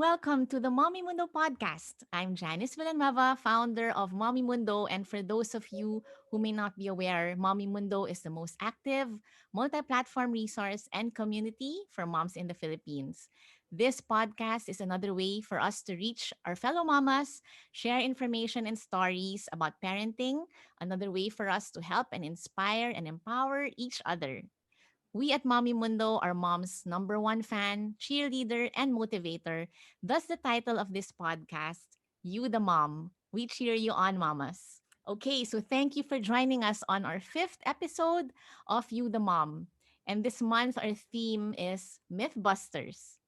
welcome to the Mommy Mundo podcast. I'm Janice Villanueva, founder of Mommy Mundo. And for those of you who may not be aware, Mommy Mundo is the most active multi platform resource and community for moms in the Philippines. This podcast is another way for us to reach our fellow mamas, share information and stories about parenting, another way for us to help and inspire and empower each other. We at Mommy Mundo are mom's number one fan, cheerleader, and motivator. Thus, the title of this podcast, You the Mom. We cheer you on, mamas. Okay, so thank you for joining us on our fifth episode of You the Mom. And this month, our theme is Mythbusters.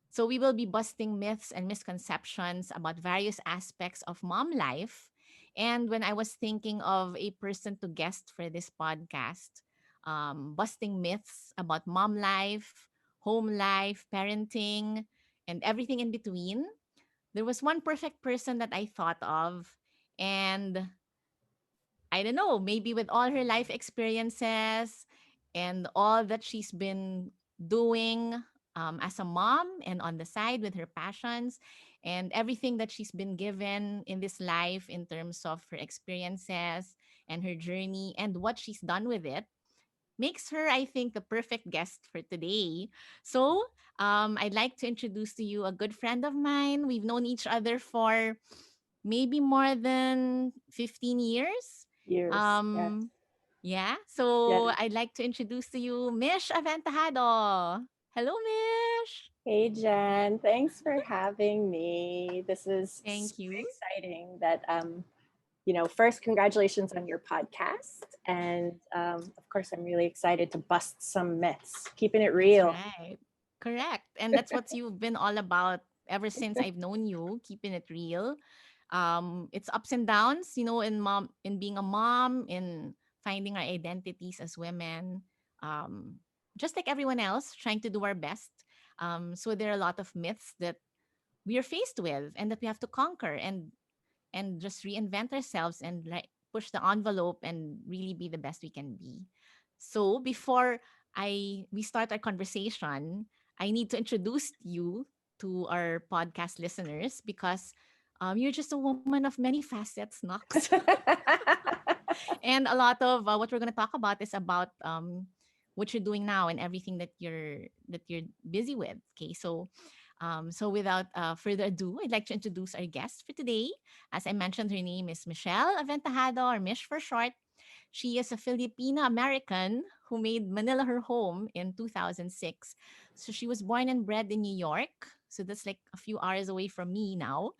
So we will be busting myths and misconceptions about various aspects of mom life. And when I was thinking of a person to guest for this podcast, busting myths about mom life, home life, parenting, and everything in between, there was one perfect person that I thought of. And I don't know, maybe with all her life experiences and all that she's been doing as a mom and on the side with her passions and everything that she's been given in this life in terms of her experiences and her journey and what she's done with it makes her, I think, the perfect guest for today. So, I'd like to introduce to you a good friend of mine. We've known each other for maybe more than 15 years. Years. Yes. Um, yeah. Yes. So, I'd like to introduce to you Mish Aventajado. Hello, Mish. Hey, Jen. Thanks for having me. This is Thank super you. exciting that, first, congratulations on your podcast. And of course, I'm really excited to bust some myths, keeping it That's real. right. Correct. And that's what you've been all about ever since I've known you, keeping it real. It's ups and downs, in being a mom, in finding our identities as women. Um, just like everyone else, trying to do our best. So there are a lot of myths that we are faced with and that we have to conquer and just reinvent ourselves and like push the envelope and really be the best we can be. So before I we start our conversation, I need to introduce you to our podcast listeners because you're just a woman of many facets, Knox. And a lot of what we're going to talk about is about what you're doing now and everything that you're busy with. Okay, so without further ado, I'd like to introduce our guest for today. As I mentioned, her name is Michelle Aventajado, or Mish for short. She is a Filipina-American who made Manila her home in 2006. So she was born and bred in New York. So that's like a few hours away from me now.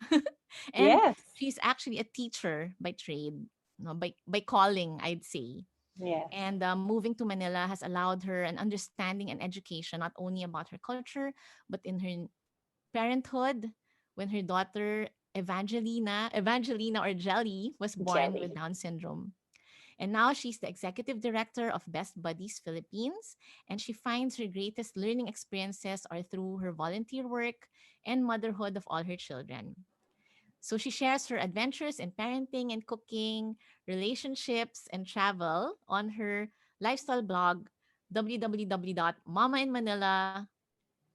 And Yes. she's actually a teacher by trade, no, by calling, I'd say. Yes. And moving to Manila has allowed her an understanding and education not only about her culture, but in her parenthood when her daughter Evangelina or Jelly was born with Jelly. Down syndrome. And now she's the executive director of Best Buddies Philippines, and she finds her greatest learning experiences are through her volunteer work and motherhood of all her children. So she shares her adventures in parenting and cooking, relationships, and travel on her lifestyle blog, www.mamainmanila,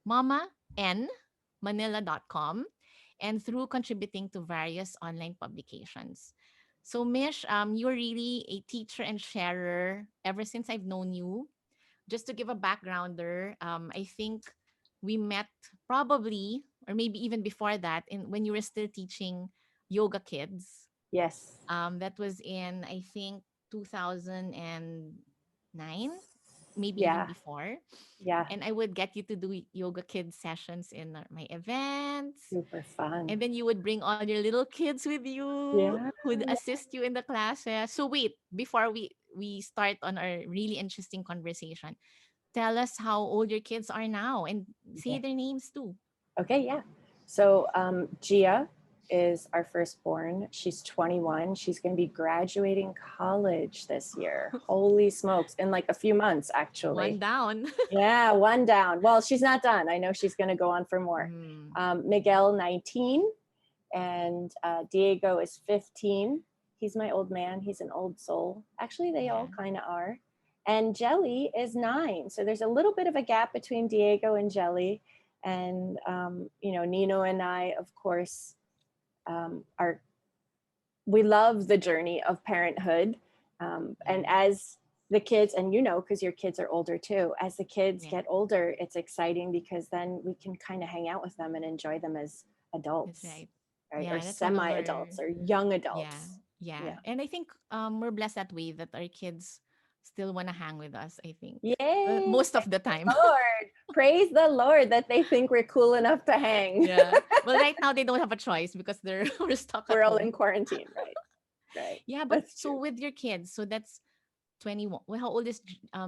mamainmanila.com, and through contributing to various online publications. So, Mish, you're really a teacher and sharer ever since I've known you. Just to give a backgrounder, I think we met probably, or maybe even before that, in when you were still teaching yoga kids. Yes. That was in I think 2009, maybe even Yeah. before. Yeah. And I would get you to do yoga kids sessions in my events. Super fun. And then you would bring all your little kids with you Yeah. who'd assist you in the classes. So wait, before we start on our really interesting conversation, tell us how old your kids are now and say Okay. their names too. Okay, yeah. So Gia is our firstborn. She's 21. She's going to be graduating college this year. Holy smokes. In like a few months, One actually. down. Yeah, one down. Well, she's not done. I know she's going to go on for more. Mm, Miguel, 19. And Diego is 15. He's my old man. He's an old soul. Actually, they all yeah. kind of are. And Jelly is 9. So there's a little bit of a gap between Diego and Jelly. And Nino and I, of course, are we love the journey of parenthood. And Yeah. as the kids, and because your kids are older too, as the kids Yeah. get older, it's exciting because then we can kind of hang out with them and enjoy them as That's adults, right. right? Or Yeah, that's one of semi our adults or young yeah, adults. yeah. Yeah. And I think we're blessed that way that our kids still want to hang with us, I think. Yay. Most of Praise the the time. Lord. Praise the Lord that they think we're cool enough to hang. Yeah. Well, right now they don't have a choice because they're we're stuck at We're all home. in quarantine, right? Right. Yeah, but That's so true. with your kids, so that's 21. Well, how old is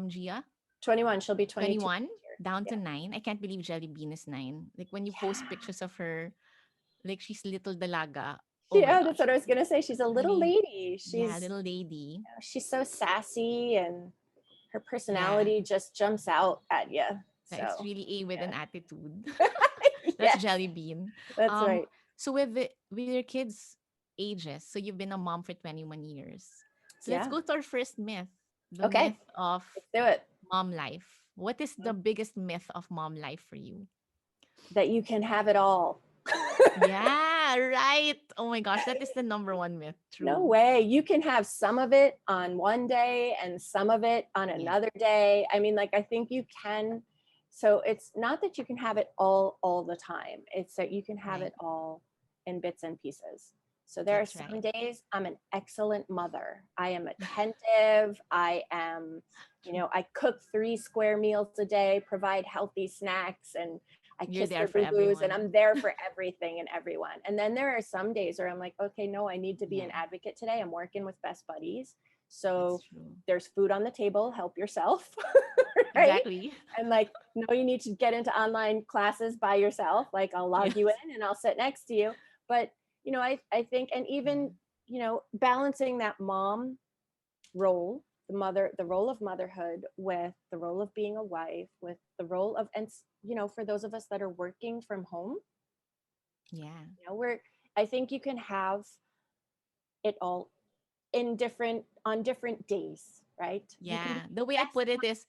Gia? 21. She'll be 22 21 next year. down to Yeah. 9. I can't believe Jelly Bean is 9. Like when you post Yeah. pictures of her, like she's little dalaga. Oh my Yeah, that's gosh. what I was gonna say. She's a little Really, lady. yeah, little lady. She's so sassy, and her Yeah. personality just jumps out at you. It's So really a with an yeah. attitude. That's Yes, Jelly Bean. that's Um, right. so with your kids' ages, so you've been a mom for 21 years. So let's Yeah. go to our first myth, the Okay, myth of let's do it. mom life. What is the biggest myth of mom life for you? That you can have it all. Yeah, right. Oh my gosh, that is the number one myth. No True. way. You can have some of it on one day and some of it on Yeah, another day. I mean, like, I think you can. So it's not that you can have it all the time. It's that you can have right. it all in bits and pieces. So there are That's some right. days I'm an excellent mother. I am attentive. I cook 3 square meals a day, provide healthy snacks, and I You're kiss there their for boo-boos, and everyone. I'm there for everything and everyone. And then there are some days where I'm like, okay, no, I need to be an Yeah, advocate today. I'm working with best buddies. that's So true. there's food on the table, help yourself. Right? Exactly. And like, no, you need to get into online classes by yourself. Like, I'll log you Yes. in and I'll sit next to you. But, I think, and Yeah. even, balancing that mom role, the role of motherhood with the role of being a wife, with the role of, and, for those of us that are working from home, Yeah. where I think you can have it all on different days, right? You can be Yeah. the The way I best put it is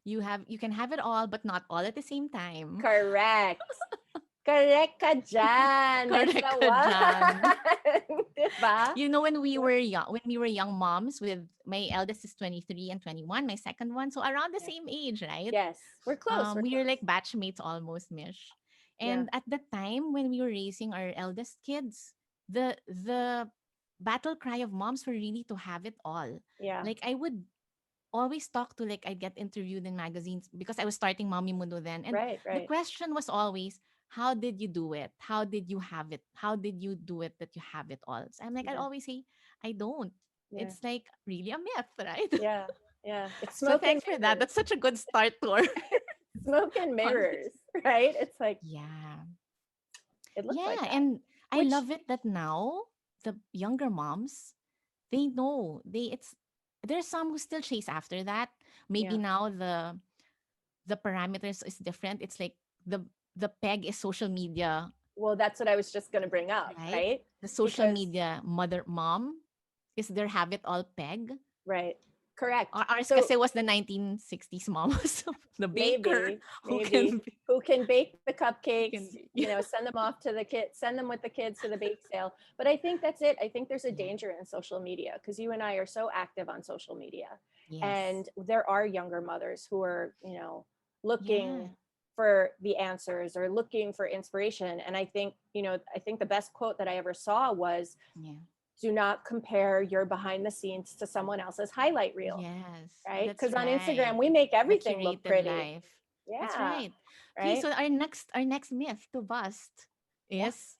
you can have it all but not all at the same time. correct. Correct ka dyan. That's Correct the ka one. dyan. Diba? You know, when we were young moms, with my eldest is 23 and 21, my second one, so around the Yeah. same age, right? Yes. We're close. We're We were like close. batchmates almost, Mish. Yeah. And at the time when we were raising our eldest kids, the battle cry of moms were really to have it all. Yeah. Like I would always talk to, like, I'd get interviewed in magazines because I was starting Mommy Mundo then. And Right. the Right. question was always, how did you do it? How did you have it? How did you do it that you have it all? So I'm like, I'd Yeah. always say, I don't. Yeah. It's like really a myth, right? Yeah. Yeah. It's So smoke and thanks for that. mirrors. That's such a good start to our Smoke and conversation. mirrors. Right? It's like Yeah. it looks like Yeah. that. And I Which love it that now the younger moms, they know there's some who still chase after that. Maybe yeah. now the parameters is different. It's like the peg is social media, Well, that's what I was just gonna bring up, right? right? The social Because media mother mom is their have it all peg. right. Correct. Ours So kasi was the 1960s mom, so the baker maybe, who maybe can be, who can bake the who cupcakes, can be. send them off to the kids, send them with the kids to the bake sale. But I think that's it. I think there's a Yeah. danger in social media because you and I are so active on social media. Yes. And there are younger mothers who are, looking Yeah. for the answers or looking for inspiration. And I think the best quote that I ever saw was, Yeah. do not compare your behind the scenes to someone else's highlight reel, Yes. right? That's Because on right. Instagram, we make The everything look curated pretty. life. That's Yeah. right. Okay, Right. so our next myth to bust Yeah. is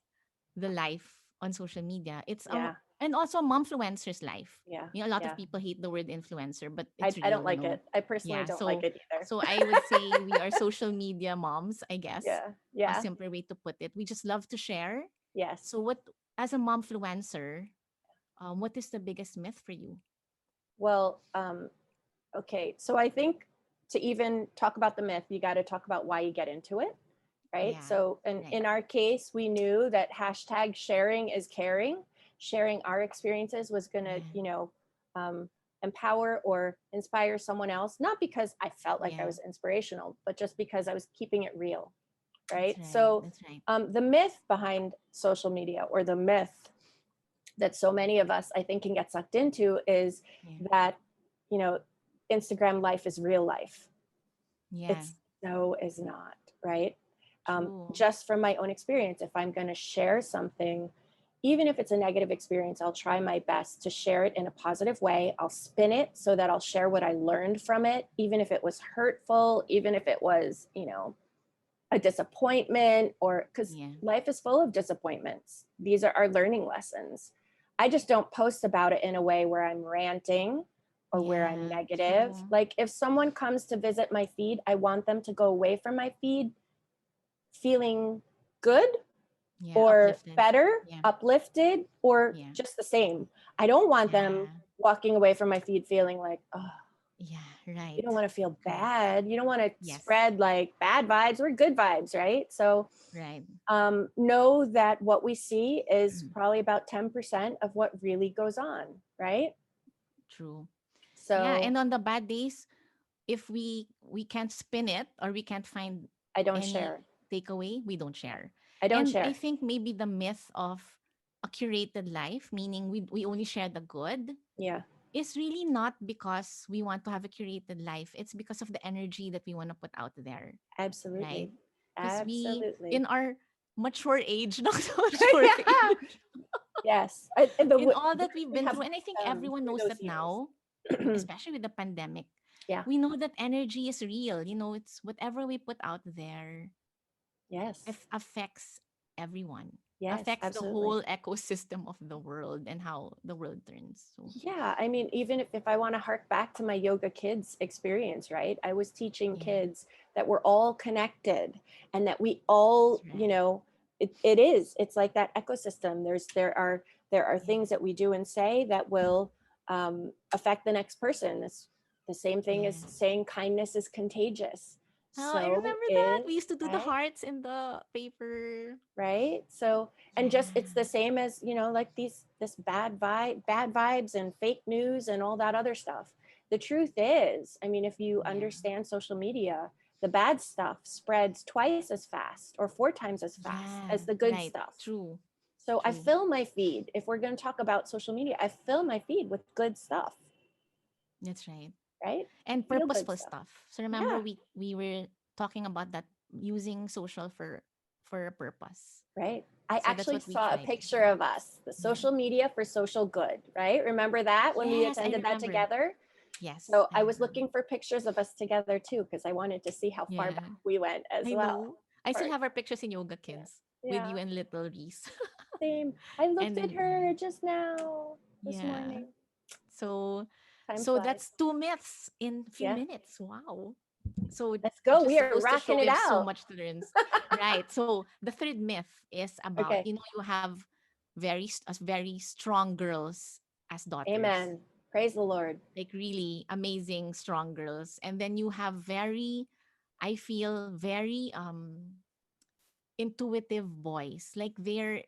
the life on social media. It's Yeah. and also a momfluencer's life. Yeah. You know, a lot of Yeah. people hate the word influencer, but I, it's I don't real, you like know. it. I personally Yeah. don't like it either. So I would say we are social media moms, I guess. Yeah. A Yeah. simpler way to put it. We just love to share. Yes. So what as a momfluencer, what is the biggest myth for you? Well, okay. So I think to even talk about the myth, you got to talk about why you get into it. Right. Yeah. So Right. in our case, we knew that hashtag sharing is caring. Sharing our experiences was going to, Yeah. um, empower or inspire someone else, not because I felt like I Yeah. was inspirational, but just because I was keeping it real. right? That's right. So That's right. the myth behind social media, or the myth that so many of us, I think, can get sucked into, is Yeah. that, you know, Instagram life is real life. Yeah. It's so is not, right? True. Just from my own experience, if I'm going to share something, even if it's a negative experience, I'll try my best to share it in a positive way. I'll spin it so that I'll share what I learned from it, even if it was hurtful, even if it was, a disappointment, or because Yeah. life is full of disappointments. These are our learning lessons. I just don't post about it in a way where I'm ranting or where I'm Yeah. negative. True. Like if someone comes to visit my feed, I want them to go away from my feed feeling good Yeah. or Uplifted. better, Yeah. uplifted, or Yeah. just the same. I don't want them Yeah. walking away from my feed feeling like, oh, Yeah. you don't Right. want to feel Correct. bad. You don't want to Yes. spread like bad vibes or good vibes, right? So Right. know that what we see is probably about 10% of what really goes on, right? True. Yeah. So And on the bad days, if we can't spin it or we can't find I don't any share. takeaway, we don't share. I don't And I share. think maybe the myth of a curated life, meaning we only share the good, Yeah, is really not because we want to have a curated life. It's because of the energy that we want to put out there, right? absolutely. Because we, Absolutely. in our mature age, not so mature Yeah. age, Yes. in all We that we've been have through, and I think everyone through knows those that years. now, especially with the pandemic, Yeah. we know that energy is real. It's whatever we put out there Yes. affects everyone, Yes, affects the absolutely. whole ecosystem of the world and how the world turns. So, Yeah, I mean, even if I want to hark back to my yoga kids experience, right? I was teaching yeah, kids that we're all connected and that we that's all, right. it's like that ecosystem. There are Yeah, things that we do and say that will affect the next person. It's the same thing as yeah. saying kindness is contagious. Oh, I So remember that. is We used to do the right. hearts in the paper. Right, so and just it's Yeah, the same as like this bad vibes and fake news and all that other stuff. The truth is, I mean, if you yeah, understand social media, the bad stuff spreads twice as fast or four times as fast yeah. as the good Right. stuff. True. So I True. fill my feed, if we're going to talk about social media, I fill my feed with good stuff, That's right. right? And Feel good purposeful stuff. stuff. So remember, Yeah, we were talking about that, using social for a purpose. right. I So that's actually what we saw a try to picture do. of us, the Yeah. social media for social good, right? Remember that when we Yes, I attended that remember. together? Yes, So I I was remember. looking for pictures of us together too, because I wanted to see how far Yeah, back we went as I well. know. I still For, have our pictures in Yoga yeah. Kids with Yeah. you and little Reese. Same. I And looked at then her just now this yeah. morning. So Time so flies. that's two myths in a few Yeah. minutes. Wow. So Let's it go. just We are goes to show rocking we it have so out. much to learn. Right. So the third myth is about, Okay. you have very strong girls as daughters. Amen. Praise the Lord. Like really amazing strong girls. And then you have very, I feel very intuitive boys. Like they're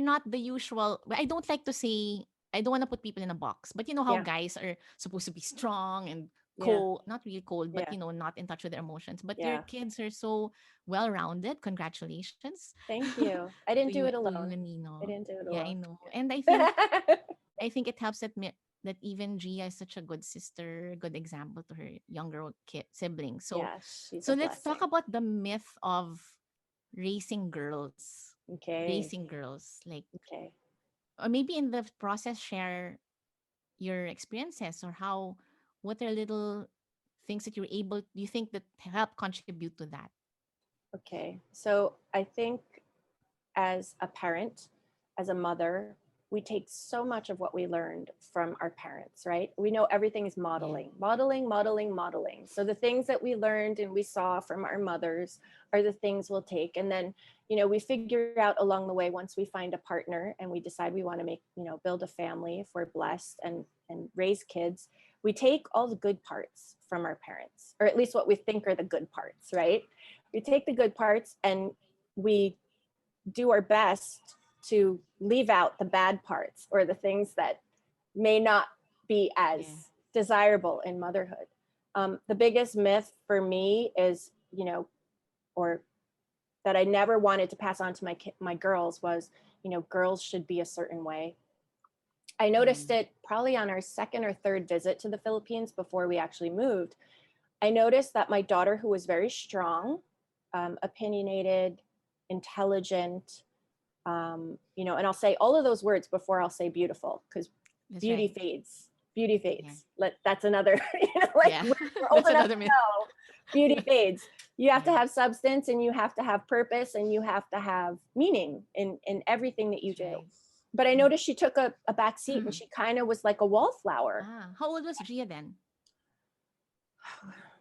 not the usual. I don't like to say, I don't want to put people in a box, but you know how Yeah. guys are supposed to be strong and Yeah. cold, not really cold, but Yeah. not in touch with their emotions. But your Yeah. kids are so well rounded. Congratulations Thank you. I to didn't do you it to you alone. and I Nino. didn't do it Yeah, I alone. know. And Yeah. I think it helps that even Gia is such a good sister, good example to her younger siblings. So Yeah, she's so a let's talk blessing. about the myth of raising girls. Okay. Raising girls. Like, Okay. or maybe in the process share your experiences, or how, what are little things that you think that help contribute to that. Okay. So I think as a parent, as a mother, we take so much of what we learned from our parents, right? We know everything is Yeah. modeling, modeling, modeling, modeling. So the things that we learned and we saw from our mothers are the things we'll take. And then, we figure out along the way, once we find a partner and we decide we want to build a family, if we're blessed and raise kids, we take all the good parts from our parents, or at least what we think are the good parts, right? We take the good parts and we do our best to leave out the bad parts or the things that may not be Yeah. as desirable in motherhood. The biggest myth for me is, or that I never wanted to pass on to my girls was, girls should be a certain way. I noticed Mm. it probably on our second or third visit to the Philippines before we actually moved. I noticed that my daughter, who was very strong, opinionated, intelligent, and I'll say all of those words before I'll say beautiful, because That's beauty right. fades. Beauty Yeah. fades. That's another, like Yeah. we're old That's enough another to myth. know beauty Yeah. fades. You have to Yeah. have substance, and you have to have purpose, and you have to have meaning in everything that you That's do. right. But I Yeah. noticed she took a back seat, and she kind of was like a wallflower. How old was Gia then?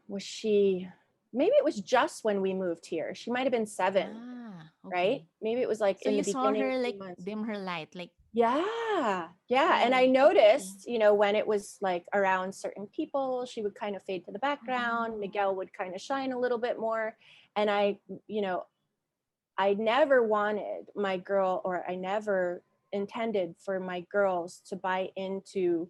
Was she, maybe it was just when we moved here. She might have been 7, right? Okay. Maybe it was like So in the you saw beginning her few like months. dim her light, like, Yeah. Yeah. And I oh, okay. noticed, when it was like around certain people, she would kind of fade to the background. Oh, Miguel would kind of shine a little bit more. And I never wanted my girl, or I never intended for my girls to buy into,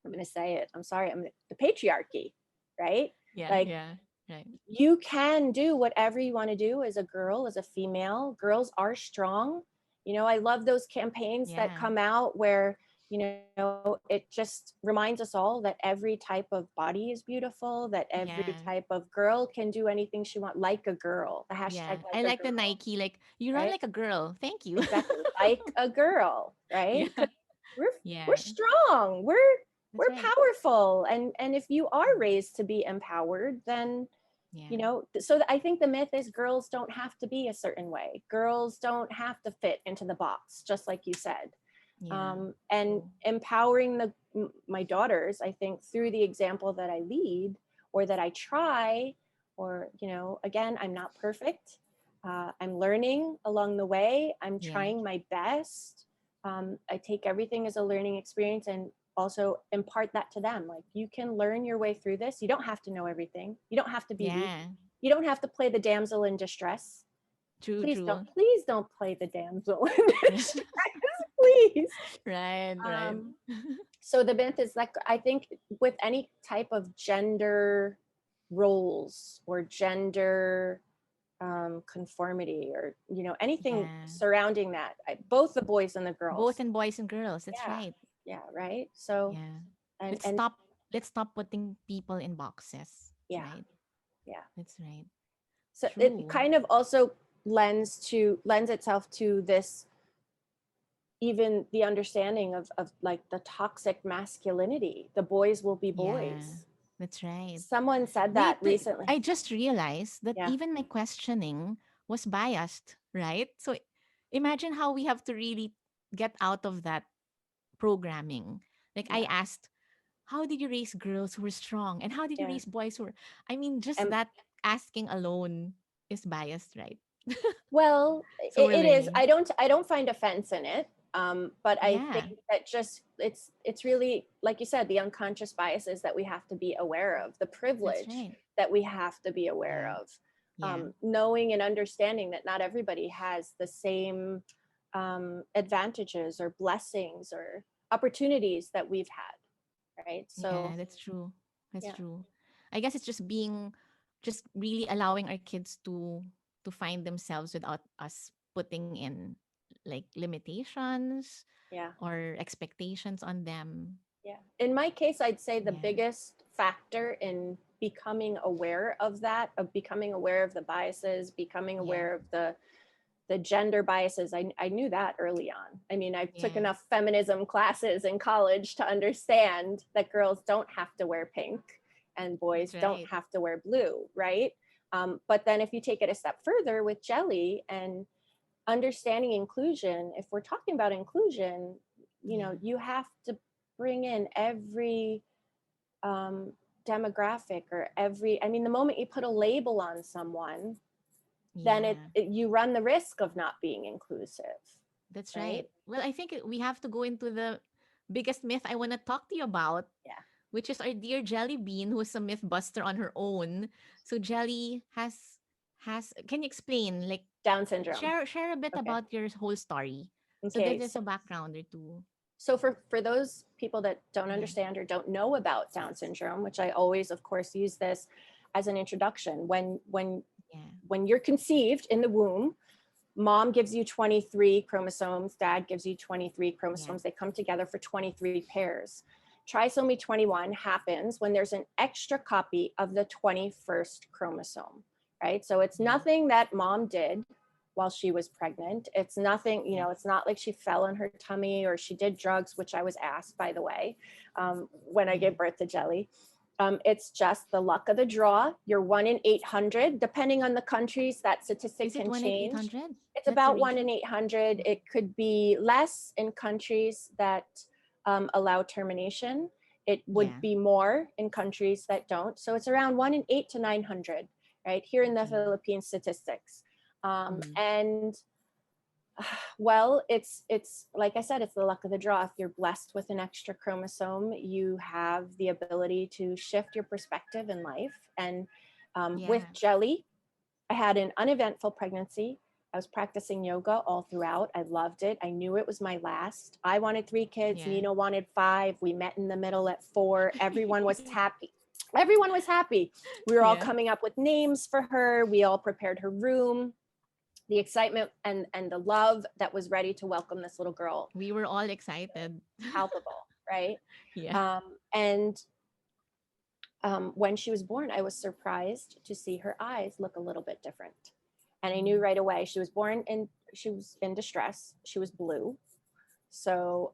I'm going to say it, I'm sorry, the patriarchy, right? yeah, Like, yeah, right. you can do whatever you want to do as a girl, as a female. Girls are strong. I love those campaigns that Yeah, come out where, it just reminds us all that every type of body is beautiful, that every yeah, type of girl can do anything she wants, like a girl, the yeah. hashtag like I a like the girl, Nike, like, you run right? like a girl. Thank you. Exactly. Like a girl, right? Yeah, Because we're yeah. strong. We're That's right. powerful. And if you are Mm. raised to be empowered, then Yeah, so I think the myth is girls don't have to be a certain way. Girls don't have to fit into the box, just like you said. yeah. And True. empowering my daughters, I think, through the example that I lead, or that I try, or again, I'm not perfect. I'm learning along the way. I'm Yeah, trying my best. I take everything as a learning experience, and also impart that to them. Like, you can learn your way through this. You don't have to know everything. You don't have to be weak. yeah. You don't have to play the damsel in distress. True, Please true. don't play the damsel in distress, please. Right, right. Um, so the myth is like, I think with any type of gender roles, or gender conformity, or anything Yeah. surrounding that, both the boys and the Both girls. in boys and girls. That's Yeah, right. yeah, right. So Yeah. and Let's and stop let's stop putting people in boxes, yeah, right? yeah. That's right. So it True. kind of also lends itself to this, even the understanding of like the toxic masculinity. The boys will be Yeah. boys. That's right. Someone said that Wait, recently. I just realized that Yeah, even my questioning was biased, right? So imagine how we have to really get out of that programming. Like I yeah, asked, how did you raise girls who were strong? And how did you yeah. raise boys who were, I mean, just And that asking alone is biased, right? well, So we're it is. learning. I don't find offense in it. But I think Yeah, that just it's really, like you said, the unconscious biases that we have to be aware of, the that's privilege right. that we have to be aware Yeah, of, yeah, knowing and understanding that not everybody has the same advantages or blessings or opportunities that we've had, right? So yeah, that's true. That's yeah, true. I guess it's just really allowing our kids to find themselves without us putting in like limitations yeah. or expectations on them. Yeah. In my case, I'd say the Yeah, biggest factor in becoming aware of that, of becoming aware of the biases, becoming yeah, aware of the gender biases, I knew that early on. I mean, I took yeah. enough feminism classes in college to understand that girls don't have to wear pink and That's boys don't right. have to wear blue, right? But then if you take it a step further with Jelly and understanding inclusion, if we're talking about inclusion, Yeah, you have to bring in every um, demographic, or I mean, the moment you put a label on someone, then yeah. you run the risk of not being inclusive, That's right? right. Well, I think we have to go into the biggest myth I want to talk to you about, Yeah. which is our dear Jelly Bean, who is a myth buster on her own. So Jelly has can you explain, like, Down syndrome. share a bit Okay. about your whole story so that Okay. there's So, a background or two. for those people that don't Yeah. understand or don't know about Down syndrome, which I always, of course, use this as an introduction. When Yeah. when you're conceived in the womb, mom gives you 23 chromosomes, dad gives you 23 Yeah. chromosomes. They come together for 23 pairs. Trisomy 21 happens when there's an extra copy of the 21st chromosome, right? So it's Yeah. nothing that mom did while she was pregnant. It's nothing, Yeah. it's not like she fell on her tummy or she did drugs, which I was asked, by the way, when I Yeah. gave birth to Jelly. It's just the luck of the draw. You're 1 in 800. Depending on the countries, that statistic Is it can one in eight change. hundred? It's That's the about one ratio? in 800. Mm. It could be less in countries that allow termination. It would Yeah. be more in countries that don't. So it's around 1 in 8 to 900, right? Here in the Okay. Philippines statistics. Mm. And well, it's like I said, it's the luck of the draw. If you're blessed with an extra chromosome, you have the ability to shift your perspective in life. And with Yeah. Jelly, I had an uneventful pregnancy. I was practicing yoga all throughout. I loved it. I knew it was my last. I wanted 3 kids. Yeah. Nina wanted 5. We met in the middle at 4. Everyone was happy. Everyone was happy. We were all Yeah. coming up with names for her. We all prepared her room. The excitement and the love that was ready to welcome this little girl, We were all excited. palpable, right? Yeah. And when she was born, I was surprised to see her eyes look a little bit different. And I knew Mm. right away she was in distress. She was blue. So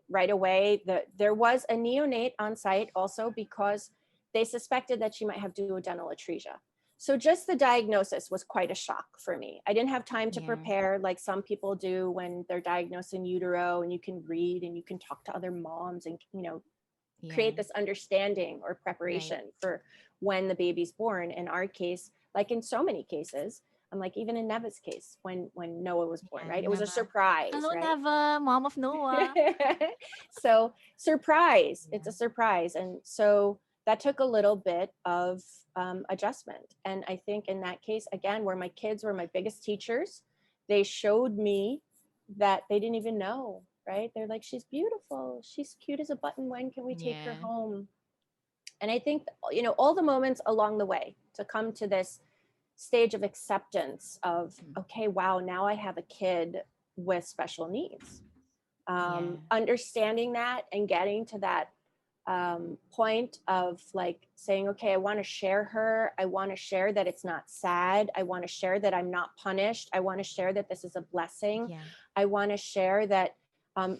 right away, there was a neonate on site also because they suspected that she might have duodenal atresia. So just the diagnosis was quite a shock for me. I didn't have time to Yeah. prepare like some people do when they're diagnosed in utero, and you can read and you can talk to other moms and Yeah. create this understanding or Right. preparation for when the baby's born. In our case, like in so many cases, I'm like, even in Neva's case, when Noah was born, Yeah. right? It was a Neva. surprise, Hello, right? Neva, mom of Noah. So surprise, it's Yeah. a surprise. And so that took a little bit of adjustment. And I think in that case, again, where my kids were my biggest teachers, they showed me that they didn't even know, right? They're like, she's beautiful, she's cute as a button, when can we take her Yeah. home? And I think, all the moments along the way to come to this stage of acceptance of, Mm. okay, wow, now I have a kid with special needs. Yeah. Understanding that and getting to that point of like saying, okay, I want to share her. I want to share that it's not sad. I want to share that I'm not punished. I want to share that this is a blessing. Yeah. I want to share that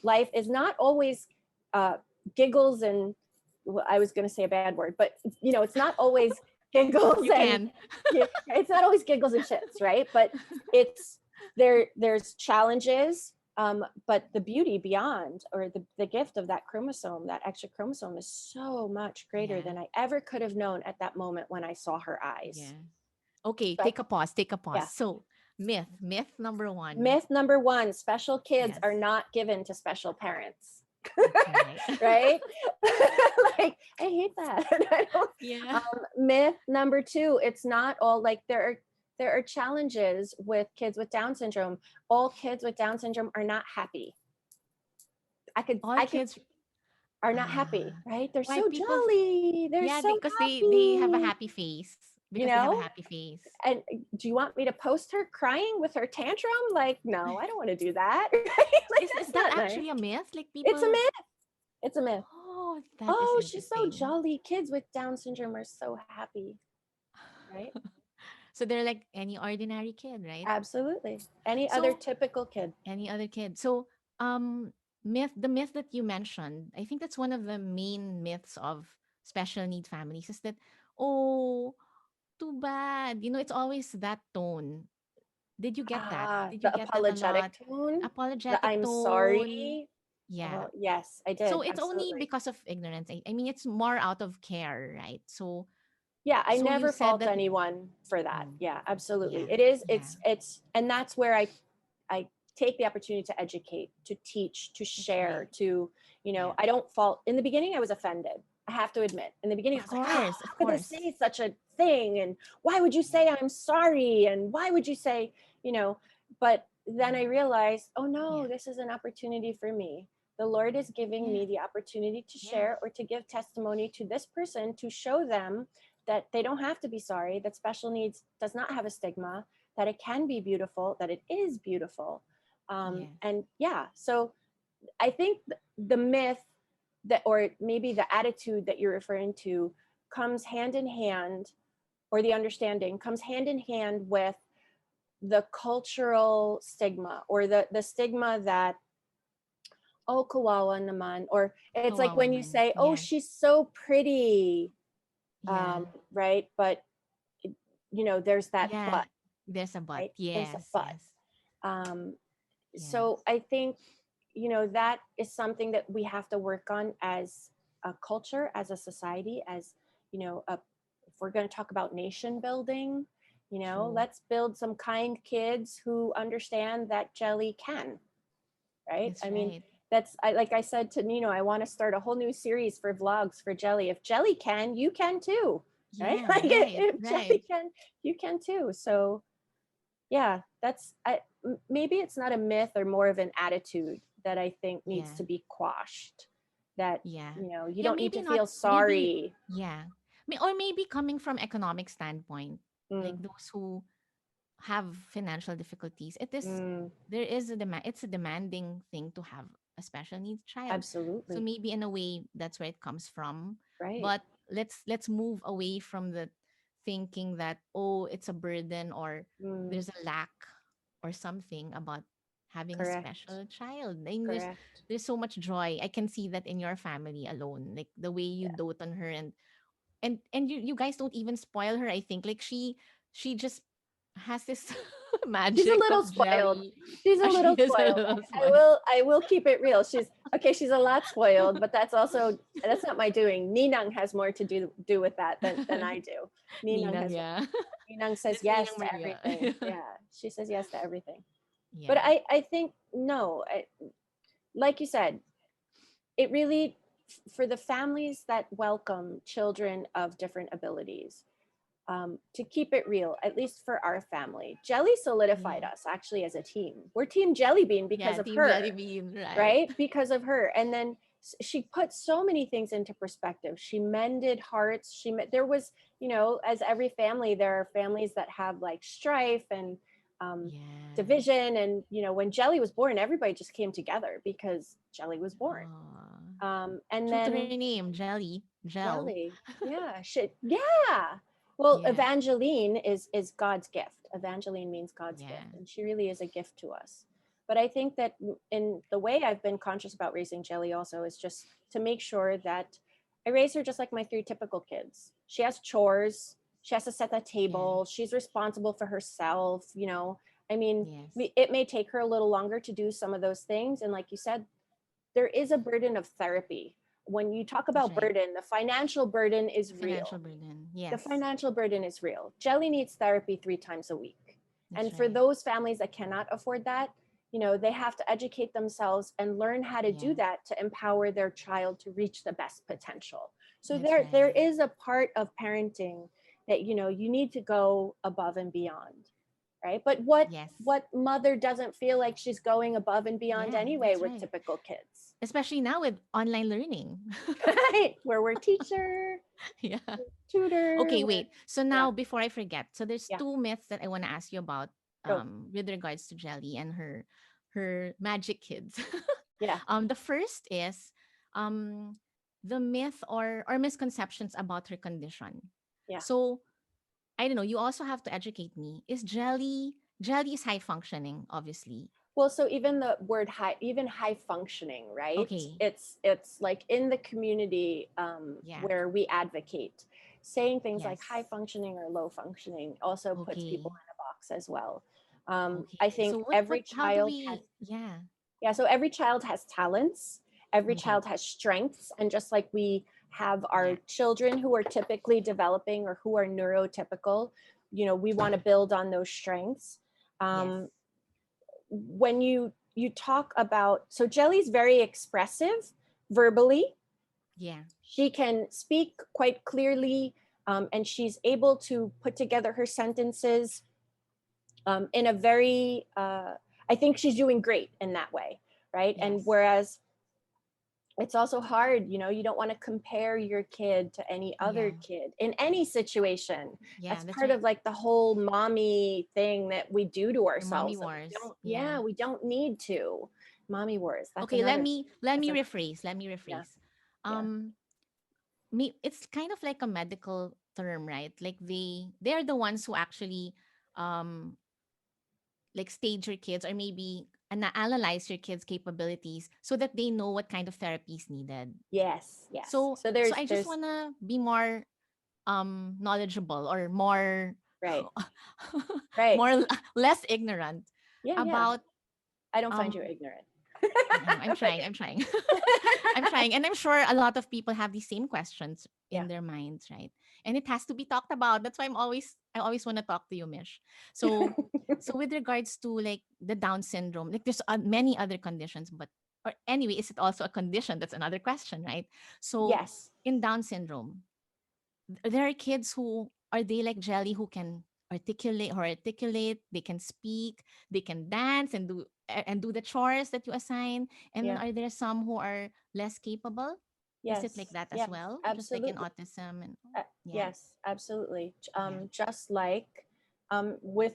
life is not always uh, giggles and, well, I was going to say a bad word, but it's not always giggles You and can. yeah, it's not always giggles and shits, right? But it's there's challenges, but the beauty beyond, or the gift of that chromosome, that extra chromosome, is so much greater Yeah. than I ever could have known at that moment when I saw her eyes. Yeah. Okay, So take a pause. Take a pause. yeah. So, myth number one. Myth number one: special kids Yes, are not given to special parents. that's right. Right? Like, I hate that. I don't, Yeah. myth number two: it's not all like there are challenges with kids with Down syndrome. All kids with Down syndrome are not happy. All I could kids are not happy, ah right? They're why so people jolly. They're yeah, so because they have a happy, happy face. you Because they have a know? happy face. And do you want me to post her crying with her tantrum? Like, no, I don't want to do that. Like, Is that's that not nice. actually a myth? Like It's a people myth. It's a myth. oh, that is Oh, she's so interesting. jolly. Kids with Down syndrome are so happy, right? So they're like any ordinary kid, right? Absolutely. Any other So typical kid. any other kid. So the myth that you mentioned, I think that's one of the main myths of special need families is that, oh, too bad. It's always that tone. Did you get that? Ah, Did you the get that a apologetic lot? tone, the Apologetic I'm tone. sorry. Yeah. Oh, yes, I So did. it's only Absolutely. because of ignorance. I mean, it's more out of care, right? So Yeah, I so you never said fault that anyone for that. mm, Yeah, absolutely. yeah, It is, yeah. and that's where I take the opportunity to educate, to teach, to That's right. share, to, Yeah. I don't fault. In the beginning, I was offended. I have to admit. In the beginning, I Of was like, oh, course, of how could they course. say such a thing? And why would you Yeah. say I'm sorry? And why would you say, but then I Yeah. realized, oh no, Yeah. this is an opportunity for me. The Lord is giving Yeah. me the opportunity to Yeah. share or to give testimony to this person, to show them that they don't have to be sorry, that special needs does not have a stigma, that it can be beautiful, that it is beautiful. Yes. And yeah, so I think the myth that, or maybe the attitude that you're referring to, comes hand in hand, or the understanding comes hand in hand with the cultural stigma, or the stigma that, oh, kawawa naman, or it's like when Kawawa you man. say, oh, Yes. she's so pretty, Yeah. right? But there's that Yeah. but, There's a but. right? There's a Yes. but. Yes. Um, so Yes. I think that is something that we have to work on as a culture, as a society, as if we're going to talk about nation building, True. let's build some kind kids who understand that jelly can, right? That's I mean, right. like I said to Nino, I want to start a whole new series for vlogs for Jelly. If Jelly can, you can too, right? Yeah. Like Right. if Right. Jelly can, you can too. So yeah, maybe it's not a myth, or more of an attitude that I think needs Yeah. to be quashed. That Yeah. you Yeah. don't need Maybe to not. feel Maybe. sorry. Yeah. Or maybe coming from economic standpoint, like Mm, those who have financial difficulties, it is mm, there is a demand. It's a demanding thing to have a special needs child. So absolutely maybe in a way that's where it comes from. right. But let's move away from the thinking that, oh, it's a burden or Mm, there's a lack or something about having a correct, special child. And correct. there's so much joy. I can see that in your family alone, like the way you Yeah, dote on her, and you guys don't even spoil her. I think like she just has this she's a magic little of spoiled. jelly. She's a She little is a spoiled. little I spoiled. will I will keep it real. She's okay. She's a lot spoiled, but that's not my doing. Ninang has more to do with that than I do. Ninang Ninang, has yeah. Ninang says That's yes Ninang to Maria. everything. Yeah, she says yes to everything. But Yeah. I think no, like you said, it really, for the families that welcome children of different abilities, to keep it real, at least for our family, Jelly Yeah. solidified us actually as a team. We're Team Jelly Bean because Yeah, of Team Jelly her, Bean, right? right? Because of her. And then she put so many things into perspective. She mended hearts. There was, as every family, there are families that have like strife and um, Yeah. division. And, when Jelly was born, everybody just came together because Jelly was born. Oh. And True to her then name, Jelly. Gel. Jelly. Yeah. Yeah. Well, Yeah. Evangeline is God's gift. Evangeline means God's Yeah. gift, and she really is a gift to us. But I think that in the way I've been conscious about raising Jelly also is just to make sure that I raise her just like my three typical kids. She has chores. She has to set the Yeah. table. She's responsible for herself. I mean, Yes. it may take her a little longer to do some of those things. And like you said, there is a burden of therapy. When you talk That's about right. burden, the financial burden is The financial real. burden. The Yes. financial burden is real. Jelly needs therapy 3 times a week. That's And for right. those families that cannot afford that, they have to educate themselves and learn how to Yeah. do that to empower their child to reach the best potential. So That's there right. is a part of parenting that you need to go above and beyond, right? But Yes. what mother doesn't feel like she's going above and beyond Yeah, anyway that's with right. typical kids? Especially now with online learning. Right? Where we're teacher, Yeah. tutor, Okay, we're wait. So yeah, now before I forget, so there's yeah. two myths that I want to ask you about Go. with regards to Jelly and her magic kids. Yeah, The first is um the myth or misconceptions about her condition. yeah. So I don't know, you also have to educate me. Is Jelly is high functioning, obviously. Well, so even the word high, even high functioning, right? Okay. It's like in the community Yeah. where we advocate, saying things like high Yes. functioning or low functioning also puts people Okay. in a box as well. I Okay. So think every how do child has, we, yeah. yeah, so every child has talents, every Okay. child has strengths, and just like we have our Yeah. children who are typically developing or who are neurotypical, we want to build on those strengths. Yes. Um, when you talk about, so Jelly's very expressive verbally. Yeah. She can speak quite clearly, and she's able to put together her sentences in a very I think she's doing great in that way, right? And Yes. whereas it's also hard, you don't want to compare your kid to any other Yeah. kid in any situation. Yeah, That's that's part right. of like the whole mommy thing that we do to The mommy ourselves that we wars. don't, Yeah. yeah, we don't need to. Mommy wars, that's Okay, let another, me let that's me another, rephrase. Let me yeah, rephrase. yeah, Um it's kind of like a medical term, right? Like they're the ones who actually um like stage your kids or maybe analyze your kids' capabilities so that they know what kind of therapy is needed. yes, yes. So So so there's I just there's wanna be more knowledgeable or more right, right, more less ignorant yeah, yeah. about I don't find you um ignorant. I know I'm But trying, I'm trying. I'm trying. And I'm sure a lot of people have the same questions yeah. in their minds, right? And it has to be talked about. That's why I always want to talk to you, Mish. So with regards to like the Down syndrome, like there's many other conditions, but or anyway, is it also a condition? That's another question, right? So Yes, in Down syndrome, there are kids who are they like jelly who can articulate, they can speak, they can dance and do the chores that you assign, and then yeah, are there some who are less capable? Is it like yes, that as yes, well, just like in absolutely. autism? And yeah, Yes, absolutely. yeah, Just like with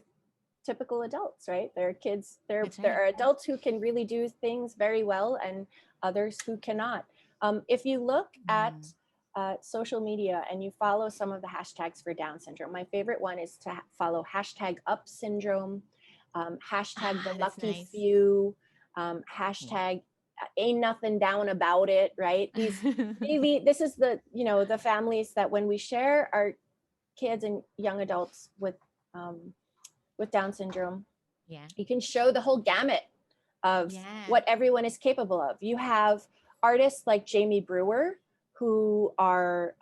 typical adults, right? There are kids, that's there right. are adults who can really do things very well and others who cannot. If you look at Mm. social media and you follow some of the hashtags for Down syndrome, my favorite one is to follow hashtag up syndrome, hashtag the Ah, that's lucky nice. few, Yeah. hashtag ain't nothing down about it, right? These really, this is the, the families that when we share our kids and young adults um, with Down syndrome, Yeah, you can show the whole gamut of yeah, what everyone is capable of. You have artists like Jamie Brewer who are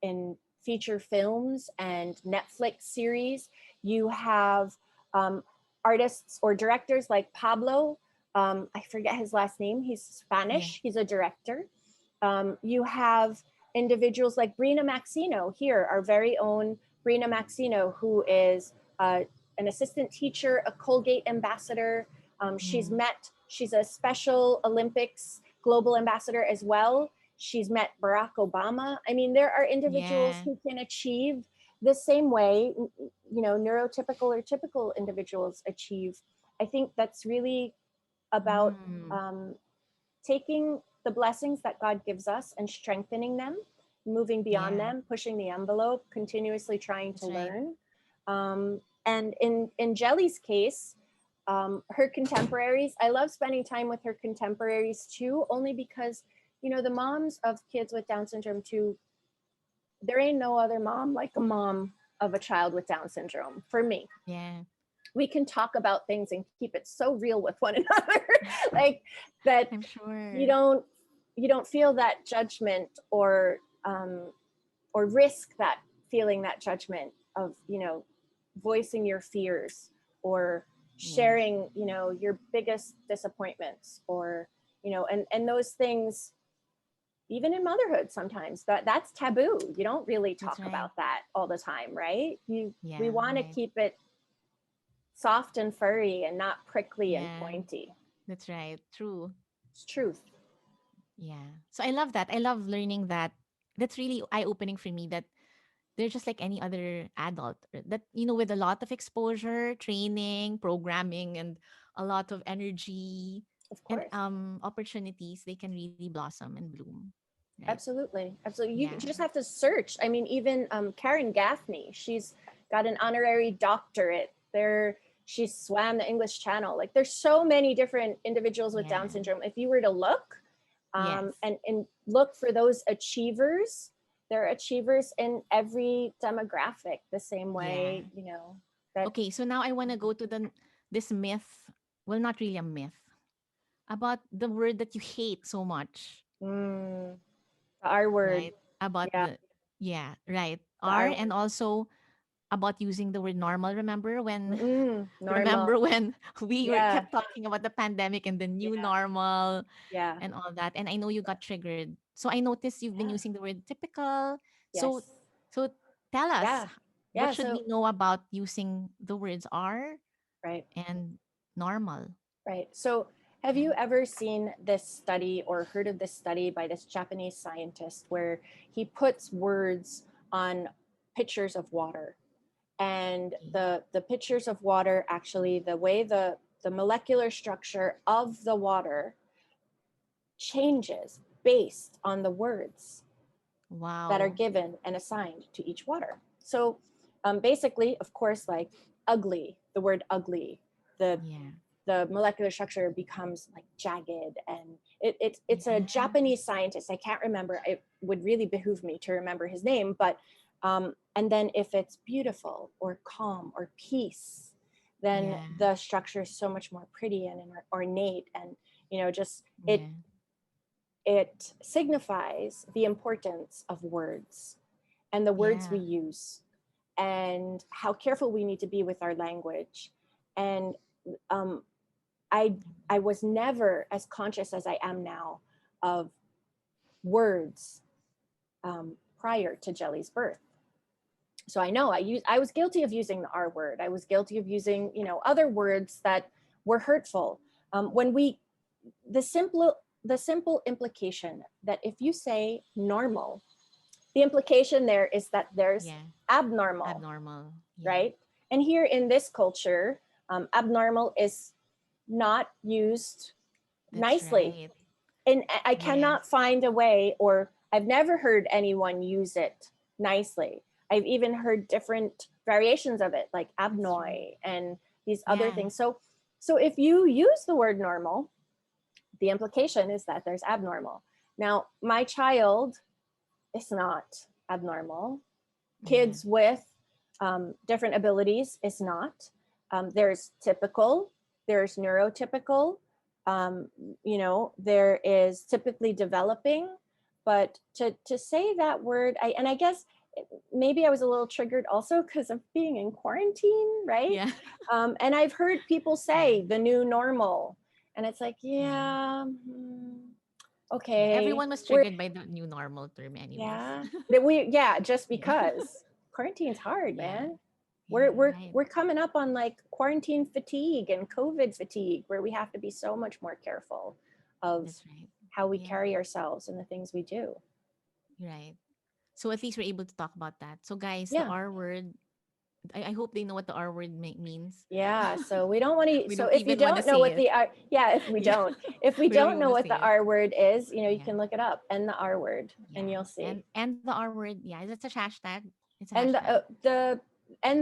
in feature films and Netflix series. You have um, artists or directors like Pablo. I forget his last name. He's yeah, Spanish. He's a director. You have individuals like Brina Maxino here, our very own Brina Maxino, who is an assistant teacher, a Colgate ambassador. yeah, She's a Special Olympics global ambassador as well. She's met Barack Obama. I mean, there are individuals yeah. who can achieve the same way, neurotypical or typical individuals achieve. I think that's really about Mm. um, taking the blessings that God gives us and strengthening them, moving beyond Yeah, them, pushing the envelope, continuously trying to that's right. learn. And in Jelly's case, her contemporaries, I love spending time with her contemporaries too, only because, the moms of kids with Down syndrome too, there ain't no other mom like a mom of a child with Down syndrome for me. Yeah, We can talk about things and keep it so real with one another, like that I'm you sure. don't you don't feel that judgment um, or risk that feeling that judgment of voicing your fears or Yeah, sharing your biggest disappointments or and those things even in motherhood sometimes that's taboo. You don't really that's talk right. about that all the time, right? We Yeah, want to right. keep it soft and furry and not prickly and Yeah, pointy. that's right. True. It's truth. Yeah. So I love that. I love learning that. That's really eye opening for me that they're just like any other adult. That, with a lot of exposure, training, programming, and a lot of energy Of and course. opportunities, they can really blossom and bloom. Right. Absolutely. Absolutely. You Yeah. just have to search. I mean, even Karen Gaffney, she's got an honorary doctorate. She swam the English Channel. Like, there's so many different individuals with Down Yeah. syndrome. If you were to look Yes. and look for those achievers, there are achievers in every demographic the same Yeah. way, that Okay. So now I want to go to this myth. Well, not really a myth about the word that you hate so much. mm, the R word. Right? About Yeah, yeah, right. the R R and word. also about using the word normal. Remember when Normal. remember when we were Yeah, kept talking about the pandemic and the new yeah, normal yeah, and all that. And I know you got triggered. So I noticed you've been yeah. using the word typical. So Yes. so tell us, Yeah. what Yeah. should So, we know about using the words R right. and normal? Right. So Have Yeah. you ever seen this study or heard of this study by this Japanese scientist where he puts words on pitchers of water? And Okay. the pitchers of water, actually, the way the molecular structure of the water changes based on the words that are Wow. given and assigned to each water. So basically, of course, like ugly, the word ugly, the Yeah. the molecular structure becomes like jagged, and it's a Yeah. Japanese scientist. I can't remember. It would really behoove me to remember his name, but and then if it's beautiful or calm or peace, then Yeah. the structure is so much more pretty and ornate, and just Yeah. it signifies the importance of words and the words we Yeah. use and how careful we need to be with our language. And um, I I was never as conscious as I am now of words prior to Jelly's birth. So I know I was guilty of using the R word. I was guilty of using other words that were hurtful. When we the simple implication that if you say normal, the implication there is that there's Yeah. abnormal, Abnormal. Yeah. right? And here in this culture, abnormal is not used That's nicely. right. And I Yes. cannot find a way, or I've never heard anyone use it nicely. I've even heard different variations of it, like That's true. abnoy and these other Yeah. things. So if you use the word normal, the implication is that there's abnormal. Now, my child is not abnormal. Yeah. Kids with different abilities is not. There's typical, there's neurotypical, um, there is typically developing. But to say that word, I guess maybe I was a little triggered also because of being in quarantine, right? Yeah. And I've heard people Yeah. say the new normal, and it's like, Yeah. yeah, Yeah. okay, Everyone was we're triggered by the new normal term anyways. yeah, that we yeah, just Yeah. because quarantine's hard, Yeah. man. Yeah. Right. We're coming up on like quarantine fatigue and COVID fatigue, where we have to be so much more careful of That's right. how we Yeah. carry ourselves and the things we do. Right. So at least we're able to talk about that. So guys, the Yeah. R word, I hope they know what the R word means. Yeah, so we don't want to. We So don't if you even want to don't know say what it. the R, yeah, Yeah. if we We don't don't even know want to what the say it. R word is, you Yeah. can look it up and the R word, and Yeah. you'll see. And the R word, yeah, that's a hashtag. It's a And hashtag.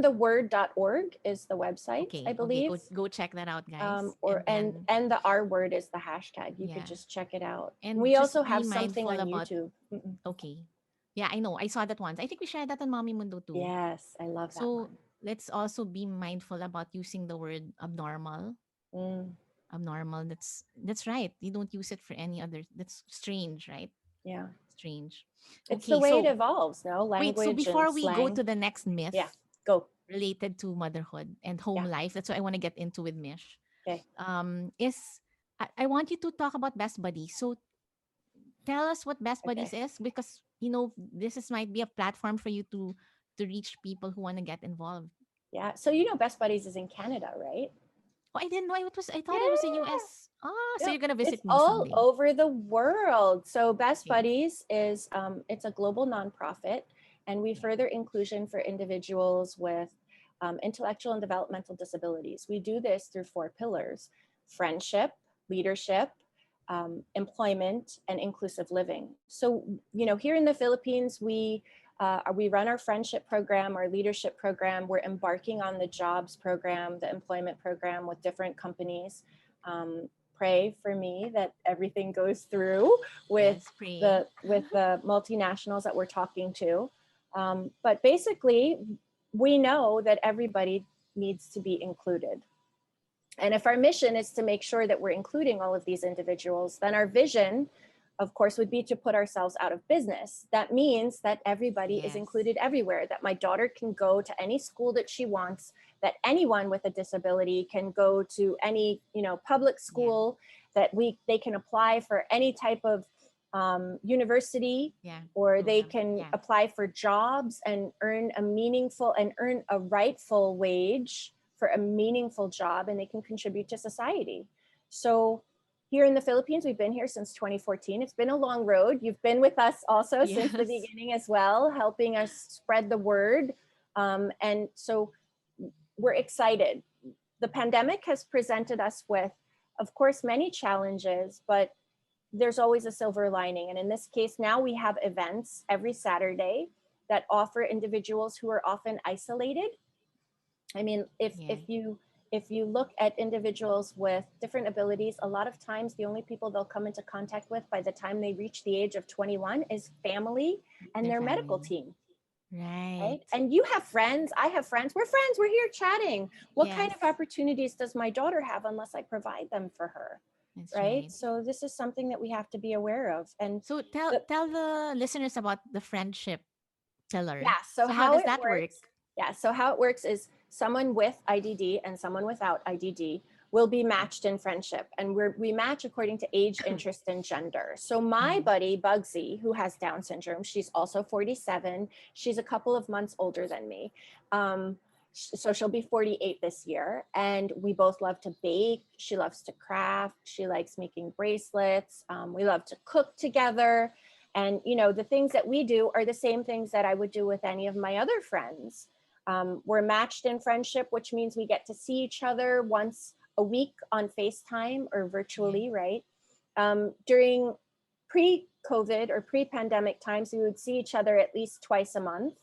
the word.org is the website, I Okay. Okay. believe. Go check that out, guys. Or And then and the R word is the hashtag. You could yeah. just check it out. And We just also be have something mindful on about YouTube. Mm-mm. okay. Yeah, I know. I saw that once. I think we shared that on Mommy Mundo too. Yes, I love that So one. let's also be mindful about using the word abnormal. Mm, Abnormal. That's right. You don't use it for any other. That's strange, right? yeah, Strange. it's the Okay, way it so evolves. No wait. So language and before we go slang. to the next Yeah, myth go. related to motherhood and home Yeah, life, that's what I want to get into with Mish. okay. Is I want you to talk about best buddies. So tell us what best buddies Okay. is because this is might be a platform for you to reach people who want to get involved. Yeah. So Best Buddies is in Canada, right? Oh, I didn't know it was. I thought it was a Yeah. US. Ah, so Yep. you're gonna It's visit me all someday. over the world. So Best Okay. Buddies is it's a global nonprofit, and we Yeah. further inclusion for individuals with intellectual and developmental disabilities. We do this through four pillars: friendship, leadership, employment, and inclusive living. So here in the Philippines, we run our friendship program, our leadership program. We're embarking on the jobs program, the employment program with different companies. Pray for me that everything goes through with Yes, praying. the multinationals that we're talking to. But basically, we know that everybody needs to be included. And if our mission is to make sure that we're including all of these individuals, then our vision, of course, would be to put ourselves out of business. That means that everybody is Yes. included everywhere, that my daughter can go to any school that she wants, that anyone with a disability can go to any, public Yeah. school, that they can apply for any type of university, Yeah. or they Program. can Yeah. apply for jobs and earn a rightful wage for a meaningful job, and they can contribute to society. So here in the Philippines, we've been here since 2014. It's been a long road. You've been with us also since the Yes. beginning as well, helping us spread the word. And so we're excited. The pandemic has presented us with, of course, many challenges, but there's always a silver lining. And in this case, now we have events every Saturday that offer individuals who are often isolated. I mean, Yeah. if you look at individuals with different abilities, a lot of times the only people they'll come into contact with by the time they reach the age of 21 is family and Their their medical family. team, Right. right? And you have friends, I have friends, we're here chatting. What kind of Yes. opportunities does my daughter have unless I provide them for her? That's Right? right. So this is something that we have to be aware of. And So tell the, tell the listeners about the friendship pillar. yeah, so So how how does it that work? works, yeah, so how it works is someone with IDD and someone without IDD will be matched in friendship, and we match according to age, interest, and gender. So my Mhm. buddy Bugsy, who has Down syndrome, she's also 47. She's a couple of months older than me. So she'll be 48 this year, and we both love to bake. She loves to craft. She likes making bracelets. We love to cook together. And the things that we do are the same things that I would do with any of my other friends. We're matched in friendship, which means we get to see each other once a week on FaceTime or Yeah. virtually, right? During pre-COVID or pre-pandemic times, we would see each other at least twice a month.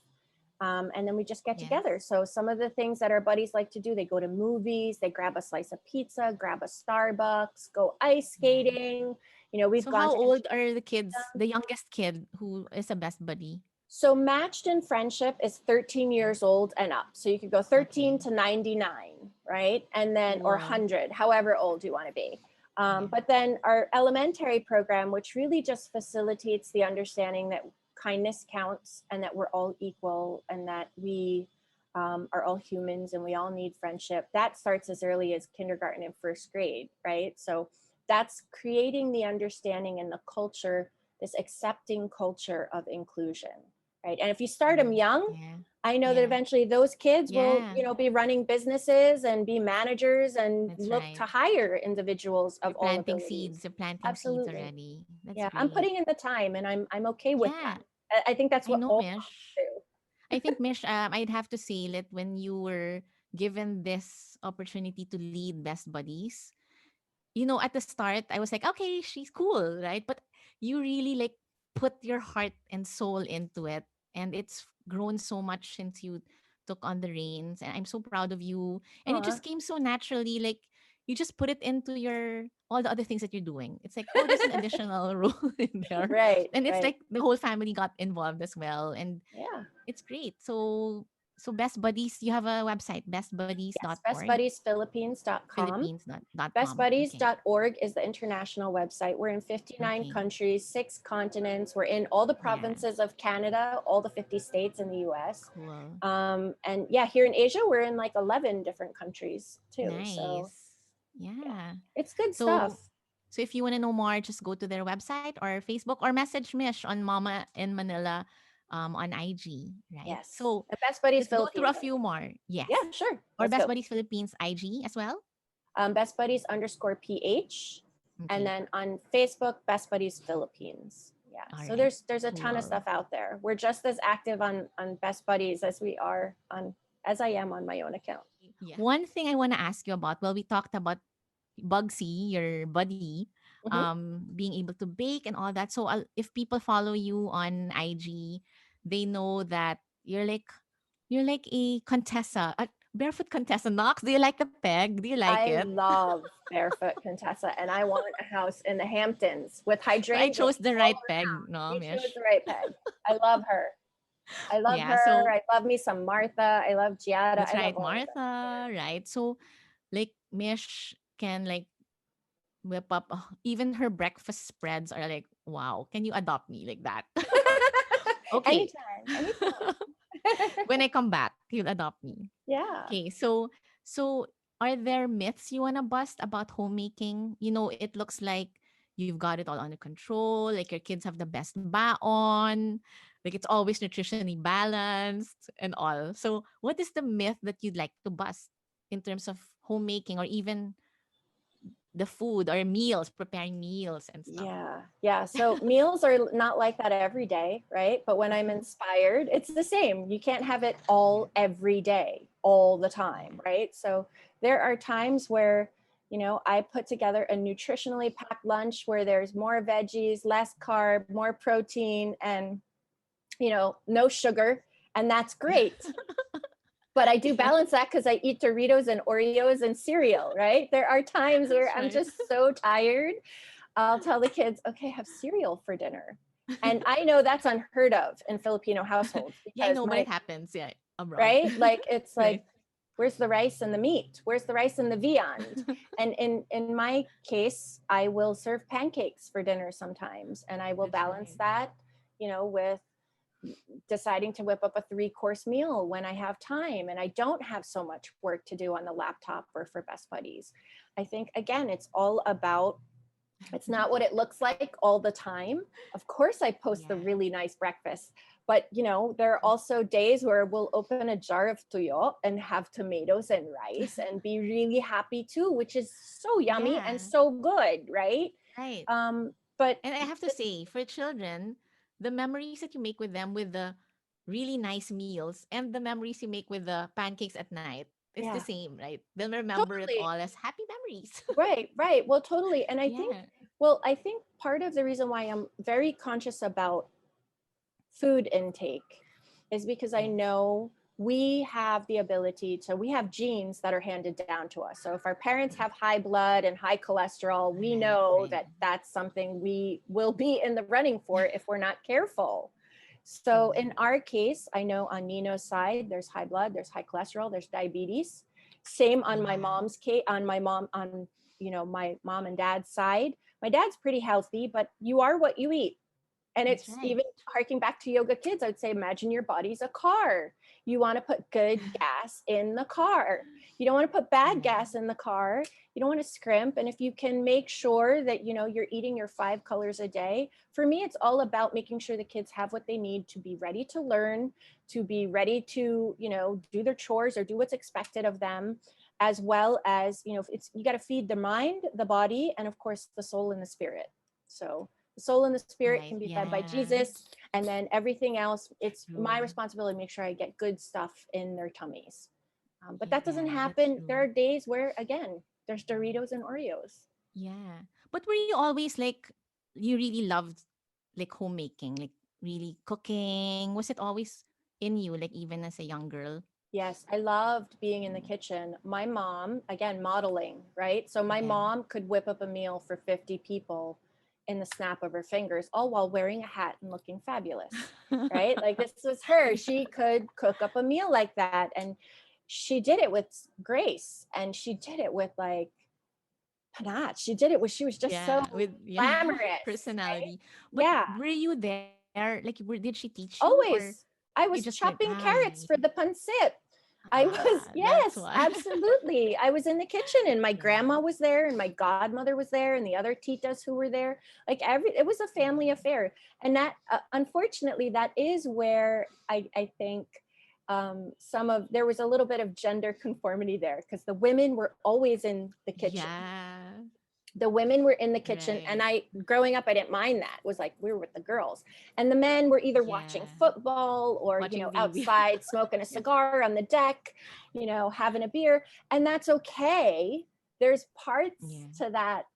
And then we just get Yes. together. So some of the things that our buddies like to do, they go to movies, they grab a slice of pizza, grab a Starbucks, go ice Right. skating. We've So gone how to old are the kids? The youngest kid who is a best buddy? So matched in friendship is 13 years old and up. So you could go 13 Okay. to 99, right? And then, or Cool. 100, however old you want to be. Yeah. But then our elementary program, which really just facilitates the understanding that kindness counts and that we're all equal and that we are all humans and we all need friendship, that starts as early as kindergarten and first grade, right? So that's creating the understanding and the culture, this accepting culture of inclusion, right? And if you start them Right. young, Yeah. I know that Yeah. eventually those kids will, Yeah. be running businesses and be managers and That's look right. to hire individuals of You're all planting abilities. seeds. You're planting seeds Absolutely. already. That's Yeah, I'm great. putting in the time and I'm okay with Yeah. that. I think that's I what know, all Mish. moms I think, Mish, I'd have to say that when you were given this opportunity to lead Best Buddies, at the start, I was like, okay, she's cool, right? But you really like put your heart and soul into it. And it's grown so much since you took on the reins. And I'm so proud of you. do. And it Aw. just came so naturally. Like, you just put it into your all the other things that you're doing. It's like, oh, there's an additional role in there. Right, And it's right. like the whole family got involved as well. And Yeah. it's great. So Best Buddies, you have a website, Yes, bestbuddies.org, bestbuddiesphilippines.com. philippines.com. Okay. Bestbuddies.org is the international website. We're in 59 Okay. countries, 6 continents. We're in all the Yeah. provinces of Canada, all the 50 states in the US. Cool. And yeah, here in Asia, we're in like 11 different countries too. So Nice. yeah, Yeah. it's good So stuff. so if you want to know more, just go to their website or Facebook or message Mish on Mama in Manila on IG, right? Yes. So The Best Buddies let's go through a Philippines. few more. Yes. Yeah, sure. Or Let's Best go. Buddies Philippines IG as well. Best Buddies underscore PH. And Okay. then on Facebook, Best Buddies Philippines. Yeah. All So right. there's a ton of Cool. stuff out there. We're just as active on Best Buddies as we are on as I am on my own account. Yeah. One thing I want to ask you about, well, we talked about Bugsy, your buddy, Mhm. being able to bake and all that. So if people follow you on IG, they know that you're like a Contessa, a barefoot Contessa. Knox, do you like a peg? Do you like I it? love Barefoot Contessa, and I want a house in the Hamptons with So I hydrangeas chose the all right peg, around. no, You chose Mish. the right peg. I love her. I love Yeah. her. So I love me some Martha. I love Giada. that's I love right, all of them. Martha. Right. So like Mish can like whip up. Even her breakfast spreads are like, wow, can you adopt me like that? Okay. Anytime, anytime. When I come back, you'll adopt me. Yeah. Okay. So are there myths you wanna bust about homemaking? It looks like you've got it all under control, like your kids have the best baon, like it's always nutritionally balanced and all. So what is the myth that you'd like to bust in terms of homemaking or even the food or meals, preparing meals and stuff. Yeah. Yeah. So meals are not like that every day, right? But when I'm Mhm. inspired, it's the same. You can't have it all Yeah. every day, all the Yeah. time, right? So there are times where, I put together a nutritionally packed lunch where there's more veggies, less carb, more protein, and, no sugar. And that's great. But I do Yeah. balance that because I eat Doritos and Oreos and cereal, right? There are times where That's I'm right. just so tired. I'll tell the kids, okay, have cereal for dinner. And I know that's unheard of in Filipino households Yeah, I because know, but it my, happens. Yeah, abroad. right? Like, it's Right. like, where's the rice and the meat? Where's the rice and the viand? And in my case, I will serve pancakes for dinner sometimes, and I will That's balance right. that, with deciding to whip up a 3-course meal when I have time and I don't have so much work to do on the laptop or for Best Buddies. I think, again, it's all about, it's not what it looks like all the time. Of course, I post the Yeah. really nice breakfast, but there are also days where we'll open a jar of tuyo and have tomatoes and rice and be really happy too, which is so yummy and Yeah. so good, right? Right. But And I have to say, for children, the memories that you make with them with the really nice meals and the memories you make with the pancakes at night is the yeah, same, right? They'll remember it all totally. as happy memories. Right, right. Well, totally. And Yeah. I think part of the reason why I'm very conscious about food intake is because I Yes. know we have the ability to, we have genes that are handed down to us. So if our parents have high blood and high cholesterol, we Right, know right. that that's something we will be in the running for if we're not careful. So True. in our case, I know on Nino's side, there's high blood, there's high cholesterol, there's diabetes. Same on my Yeah. mom's case, on my mom, on, my mom and dad's side. My dad's pretty healthy, but you are what you eat. And That's it's right. even harking back to yoga kids, I would say, imagine your body's a car. You want to put good gas in the car. You don't want to put bad Yeah. gas in the car. You don't want to scrimp. And if you can make sure that, you're eating your 5 colors a day, for me, it's all about making sure the kids have what they need to be ready to learn, to be ready to, do their chores or do what's expected of them, as well as, it's, you got to feed the mind, the body, and of course, the soul and the spirit. So, the soul and the spirit Right. can be fed by Yeah. Jesus, and then everything else, it's my True. responsibility to make sure I get good stuff in their tummies. But that doesn't Yeah, that's happen. There true. are days where, again, there's Doritos and Oreos. Yeah. But were you always like you really loved like homemaking, like really cooking? Was it always in you, like even as a young girl? Yes, I loved being in the kitchen. My mom, again, modeling, right? So my Yeah. mom could whip up a meal for 50 people in the snap of her fingers, all while wearing a hat and looking fabulous, right? Like, this was her. Yeah. She could cook up a meal like that. And she did it with grace, and she did it with like panache. She did it with, she was just so Yeah, with yeah, glamorous, right? personality. But Yeah, were you there? Like, did she teach you, or always. you I just was learned? chopping carrots for the pancit. I was, That's yes, why. absolutely. I was in the kitchen, and my Yeah, grandma was there, and my godmother was there, and the other titas who were there. Like, it was a family yeah, affair. And that, unfortunately, that is where I think there was a little bit of gender conformity there, because the women were always in the kitchen. yeah. The women were in the kitchen, and Right. I, growing up, I didn't mind that. It was like we were with the girls, and the men were either watching Yeah. football or, Watching TV. outside smoking a Yeah. cigar on the deck, having a beer. And that's okay. There's parts Yeah. to that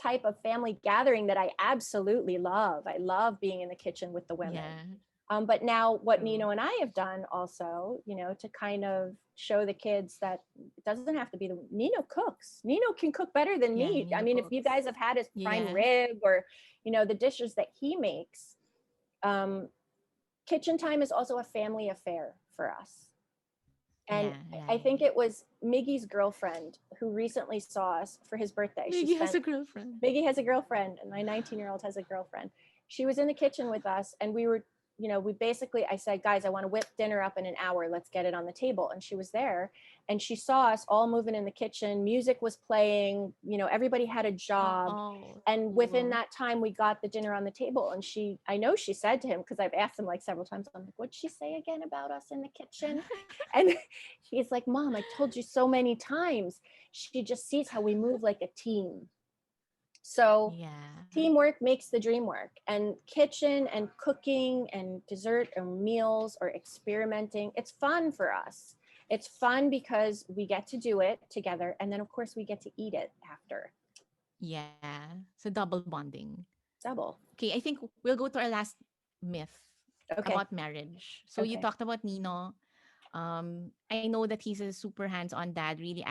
type of family gathering that I absolutely love. I love being in the kitchen with the women. Yeah. But now, what True. Nino and I have done also, to kind of show the kids that it doesn't have to be the, Nino cooks. Nino can cook better than Yeah. me. I Nino mean, if you cooks. guys have had his prime Yeah. rib or, the dishes that he makes, um, kitchen time is also a family affair for us. And Yeah. Yeah. I Yeah. think it was Miggy's girlfriend who recently saw us for his birthday. She Miggy has spent, a girlfriend. Miggy has a girlfriend, and my 19-year-old has a girlfriend. She was in the kitchen with us, and we were we basically, I said, guys, I want to whip dinner up in an hour. Let's get it on the table. And she was there and she saw us all moving in the kitchen. Music was playing, everybody had a job. Oh, And within cool. that time, we got the dinner on the table. And I know she said to him, because I've asked him like several times, I'm like, what'd she say again about us in the kitchen? And he's like, Mom, I told you so many times. She just sees how we move like a team. So Yeah. teamwork makes the dream work. And kitchen and cooking and dessert and meals or experimenting, it's fun for us. It's fun because we get to do it together. And then, of course, we get to eat it after. Yeah. So double bonding. Double. Okay, I think we'll go to our last myth Okay. about marriage. So you Okay. talked about Nino. I know that he's a super hands-on dad, really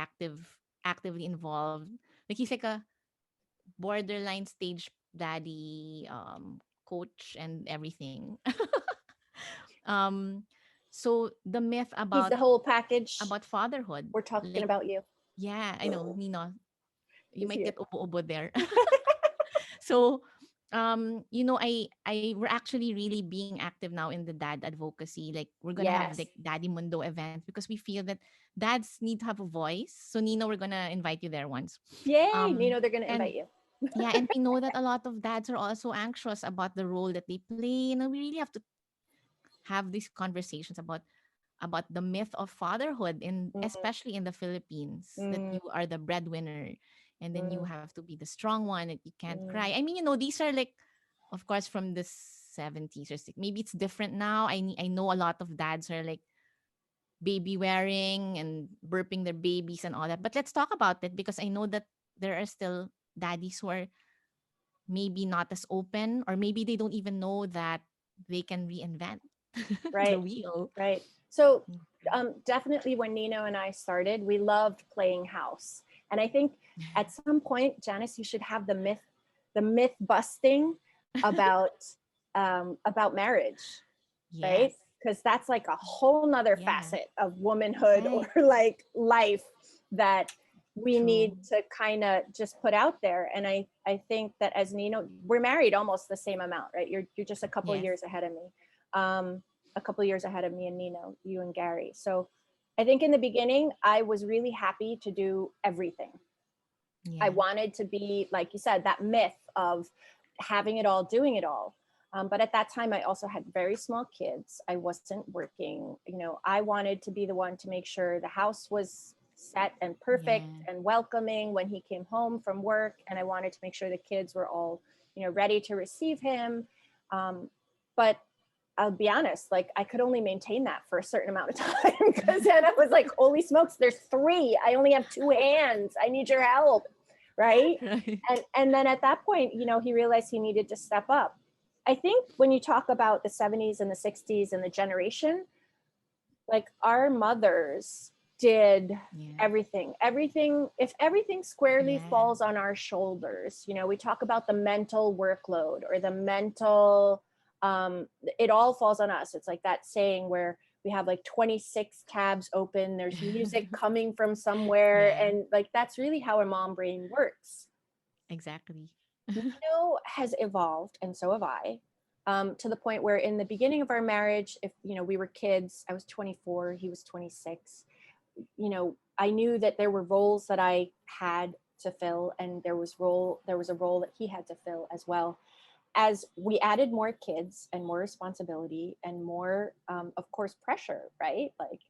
actively involved. Like he's like a borderline stage daddy, coach and everything. um, so the myth He's the whole package. about fatherhood, We're talking like about you. yeah, I know Nino. You He's might here. get ubo-ubo there. So we're actually really being active now in the dad advocacy. Like we're gonna have like Yes. Daddy Mundo events because we feel that dads need to have a voice. So Nino, we're gonna invite you there once. Yay. Um They're going to invite and you. yeah, and we know that a lot of dads are also anxious about the role that they play. We really have to have these conversations about the myth of fatherhood in Mm, especially in the Philippines, that mm, you are the breadwinner and then you mm, have to be the strong one, that you can't mm. cry. I mean, these are like, of course, from the 70s or 60s. Maybe it's different now. I know a lot of dads are like baby wearing and burping their babies and all that. But let's talk about it because I know that there are still daddies who are maybe not as open, or maybe they don't even know that they can reinvent the Right. wheel. Right. So, definitely when Nino and I started, we loved playing house. And I think at some point, Janice, you should have the myth busting about marriage, right? Yes. Because that's like a whole nother Yeah. facet of womanhood or Right. like life that we True. need to kind of just put out there. And I think that as Nino, we're married almost the same amount, right? You're just a couple of Yes. years ahead of me. A couple of years ahead of me and Nino, you and Gary. So I think in the beginning, I was really happy to do everything. I Yeah. wanted to be, like you said, that myth of having it all, doing it all. But at that time, I also had very small kids. I wasn't working. I wanted to be the one to make sure the house was set and perfect Yeah. and welcoming when he came home from work. And I wanted to make sure the kids were all, ready to receive him. But I'll be honest, like I could only maintain that for a certain amount of time because then I was like, holy smokes, there's three. I only have two hands. I need your help. Right. Right. And then at that point, he realized he needed to step up. I think when you talk about the 70s and the 60s and the generation, like our mothers did Yeah. everything, if everything squarely Yeah. falls on our shoulders, we talk about the mental workload or the mental, it all falls on us. It's like that saying where we have like 26 tabs open, there's music coming from somewhere, Yeah. and like that's really how a mom brain works. Exactly. Nino has evolved, and so have I, to the point where in the beginning of our marriage, if we were kids, I was 24, he was 26. I knew that there were roles that I had to fill, and there was a role that he had to fill as well. As we added more kids and more responsibility and more, of course, pressure, right? Like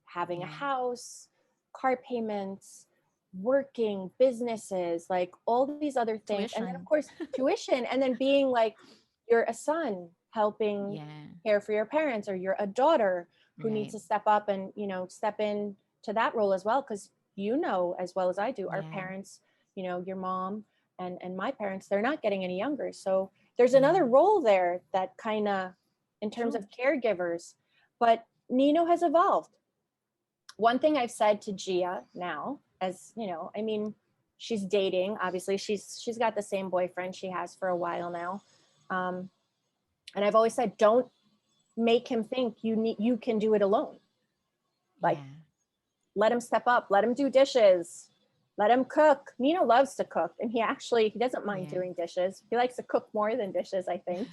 having a Yeah. house, car payments, working, businesses, like all these other things. And then, of Tuition. course, tuition. And then being like, you're a son helping Yeah. care for your parents, or you're a daughter who needs Right. to step up and, step in to that role as well. Because as well as I do, our Yeah. parents, your mom and my parents, they're not getting any younger. So there's another Yeah. role there that kind of, in terms True. of caregivers, but Nino has evolved. One thing I've said to Gia now, as I mean, she's dating. Obviously, she's got the same boyfriend she has for a while now, um, and I've always said, don't make him think you can do it alone. Like, Yeah. let him step up, let him do dishes, let him cook. Nino loves to cook, and he doesn't mind Yeah. doing dishes. He likes to cook more than dishes, I think.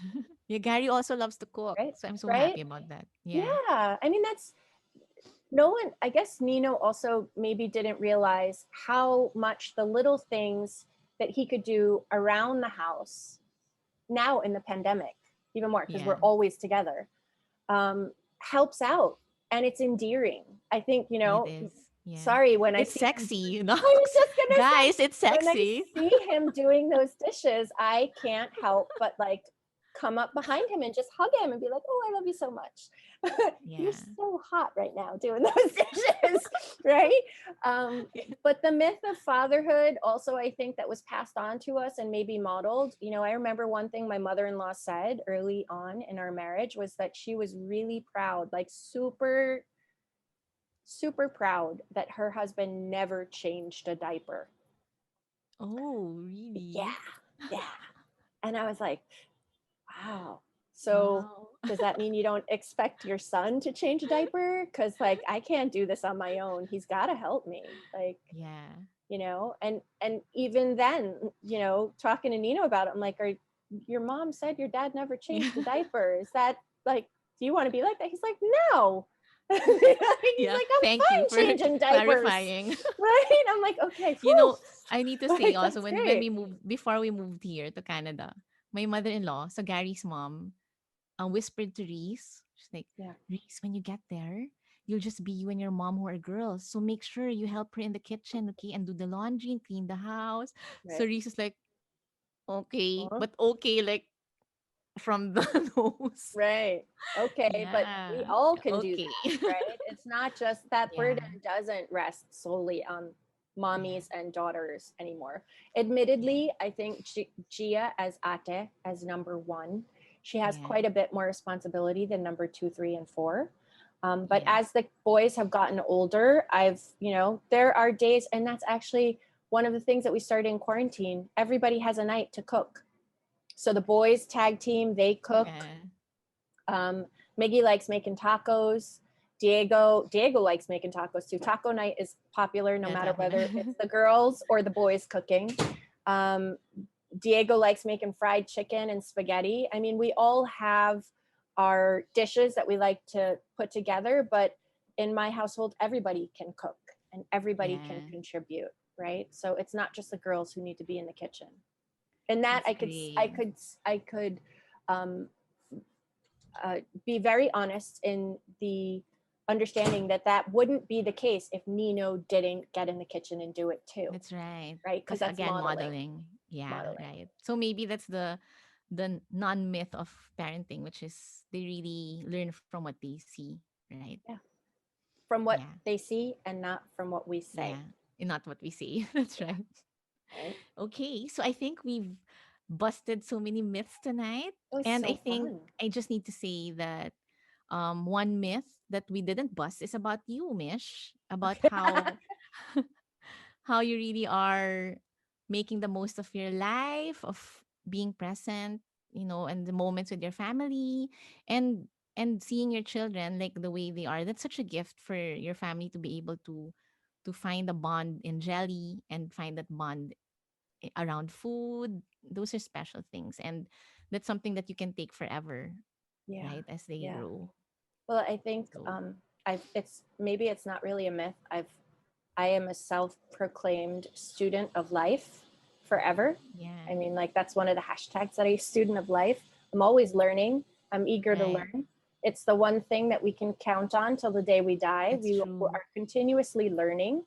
Yeah, Gary also loves to cook. Right? So I'm so Right? happy about that. Yeah. Yeah. I mean, that's no one, I guess Nino also maybe didn't realize how much the little things that he could do around the house now in the pandemic, even more because Yeah. we're always together, helps out, and it's endearing. I think, It is. Yeah. sorry, when I It's see him, sexy, you know? I was just gonna say, Guys, it's when I sexy. see him doing those dishes, I can't help but like come up behind him and just hug him and be like, "Oh, I love you so much. You're Yeah. so hot right now doing those dishes," right? But the myth of fatherhood also, I think, that was passed on to us and maybe modeled. I remember one thing my mother-in-law said early on in our marriage was that she was really proud, like super super proud that her husband never changed a diaper. Oh, Yeah, really? yeah. And I was like, wow. So Wow. does that mean you don't expect your son to change a diaper? Because like I can't do this on my own. He's got to help me. Like, Yeah. and even then, talking to Nino about it, I'm like, your mom said your dad never Yeah. changed a diaper. Is that like, do you want to be like that? He's like, no. He's Yeah. like, I'm Thank you fine for changing diapers. clarifying. Right? I'm like, okay, You whew. know, I need to say Like, also that's when great. we moved before we moved here to Canada, my mother-in-law, so Gary's mom, whispered to Reese, she's like, Yeah. Reese, when you get there, you'll just be you and your mom who are girls. So make sure you help her in the kitchen, okay, and do the laundry and clean the house. So Right. Reese is like, okay, Uh-huh. but okay, like from the nose. Right. Okay. But we Yeah. all can do Okay. that, right? It's not just that burden Yeah. doesn't rest solely on Yeah. mommies and daughters anymore. Yeah. Admittedly, I think Gia as ate, as number one, she has Yeah. quite a bit more responsibility than number two, three, and four. But Yes. as the boys have gotten older, there are days, and that's actually one of the things that we started in quarantine. Everybody has a night to cook. So the boys tag team, they cook. Yeah. Um, Miggy likes making tacos. Diego likes making tacos too. Taco night is popular no Yeah, matter taco na. whether it's the girls or the boys cooking. Um, Diego likes making fried chicken and spaghetti. I mean, we all have our dishes that we like to put together, but in my household, everybody can cook and everybody can Yeah. contribute, right? So it's not just the girls who need to be in the kitchen. And that That's great. I could um, be very honest in the understanding that that wouldn't be the case if Nino didn't get in the kitchen and do it too, That's right. right? Because Because that's again, modeling, modeling. Yeah, modeling. right. So maybe that's the non-myth of parenting, which is they really learn from what they see, right? Yeah, from Yeah. what they see and not from what we Yeah. say. And not what we see. That's Yeah, right. right. Okay. So I think we've busted so many myths tonight. It was And I so think fun. I just need to say that one myth that we didn't bust is about you, Mish, about Okay. how you really are making the most of your life, of being present, and the moments with your family, and seeing your children like the way they are. That's such a gift for your family to be able to find a bond in jelly and find that bond around food. Those are special things, and that's something that you can take forever, Yeah, right, as they yeah. grow. Well, I think So it's maybe it's not really a myth. I am a self-proclaimed student of life forever. I yeah, mean, like that's one of the hashtags that I use, student of life. I'm always learning. I'm eager to right. learn. It's the one thing that we can count on till the day we die. That's We true. are continuously learning.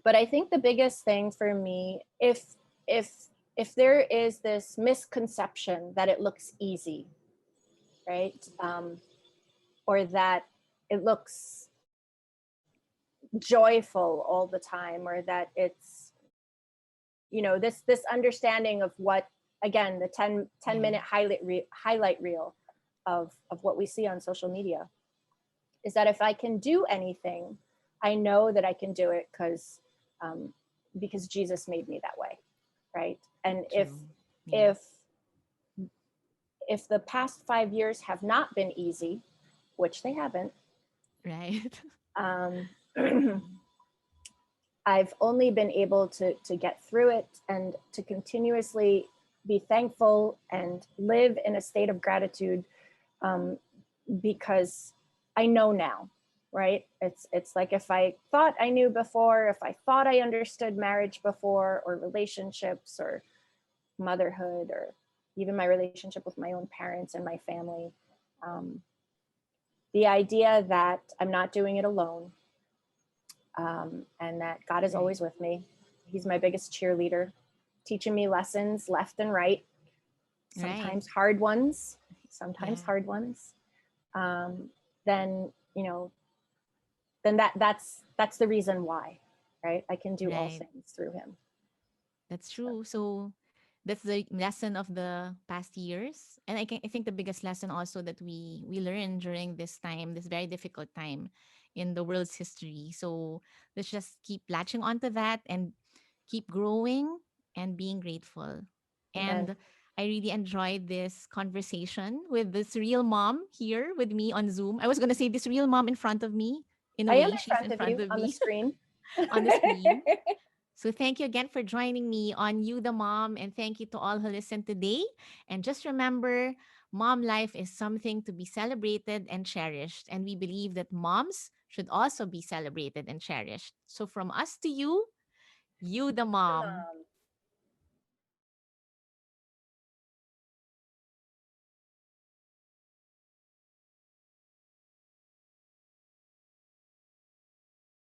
But I think the biggest thing for me, if if there is this misconception that it looks easy, right? Or that it looks joyful all the time, or that it's this understanding of what, again, the ten Yeah. minute highlight reel of what we see on social media, is that if I can do anything, I know that I can do it um, because Jesus made me that way, right? And True. Yeah. if if the past 5 years have not been easy, which they haven't, Right. um, I've only been able to get through it and to continuously be thankful and live in a state of gratitude, um, because I know now, right? It's like if I thought I knew before, if I thought I understood marriage before, or relationships, or motherhood, or even my relationship with my own parents and my family, um, the idea that I'm not doing it alone, and that God is Right. always with me. He's my biggest cheerleader, teaching me lessons left and right, Right. sometimes hard ones, sometimes Yeah. hard ones. Then then that's the reason why, right? I can do all Right. things through Him. That's So, true. So that's the lesson of the past years. And I think the biggest lesson also that we learned during this time, this very difficult time in the world's history. So let's just keep latching onto that and keep growing and being grateful. amen. And I really enjoyed this conversation with this real mom here with me on Zoom. I was going to say this real mom in front of me. In a I am way, in she's front in of front you of on the me screen. on the screen. So thank you again for joining me on You the Mom, and thank you to all who listened today. And just remember, mom life is something to be celebrated and cherished, and we believe that moms should also be celebrated and cherished. So from us to you, You the Mom.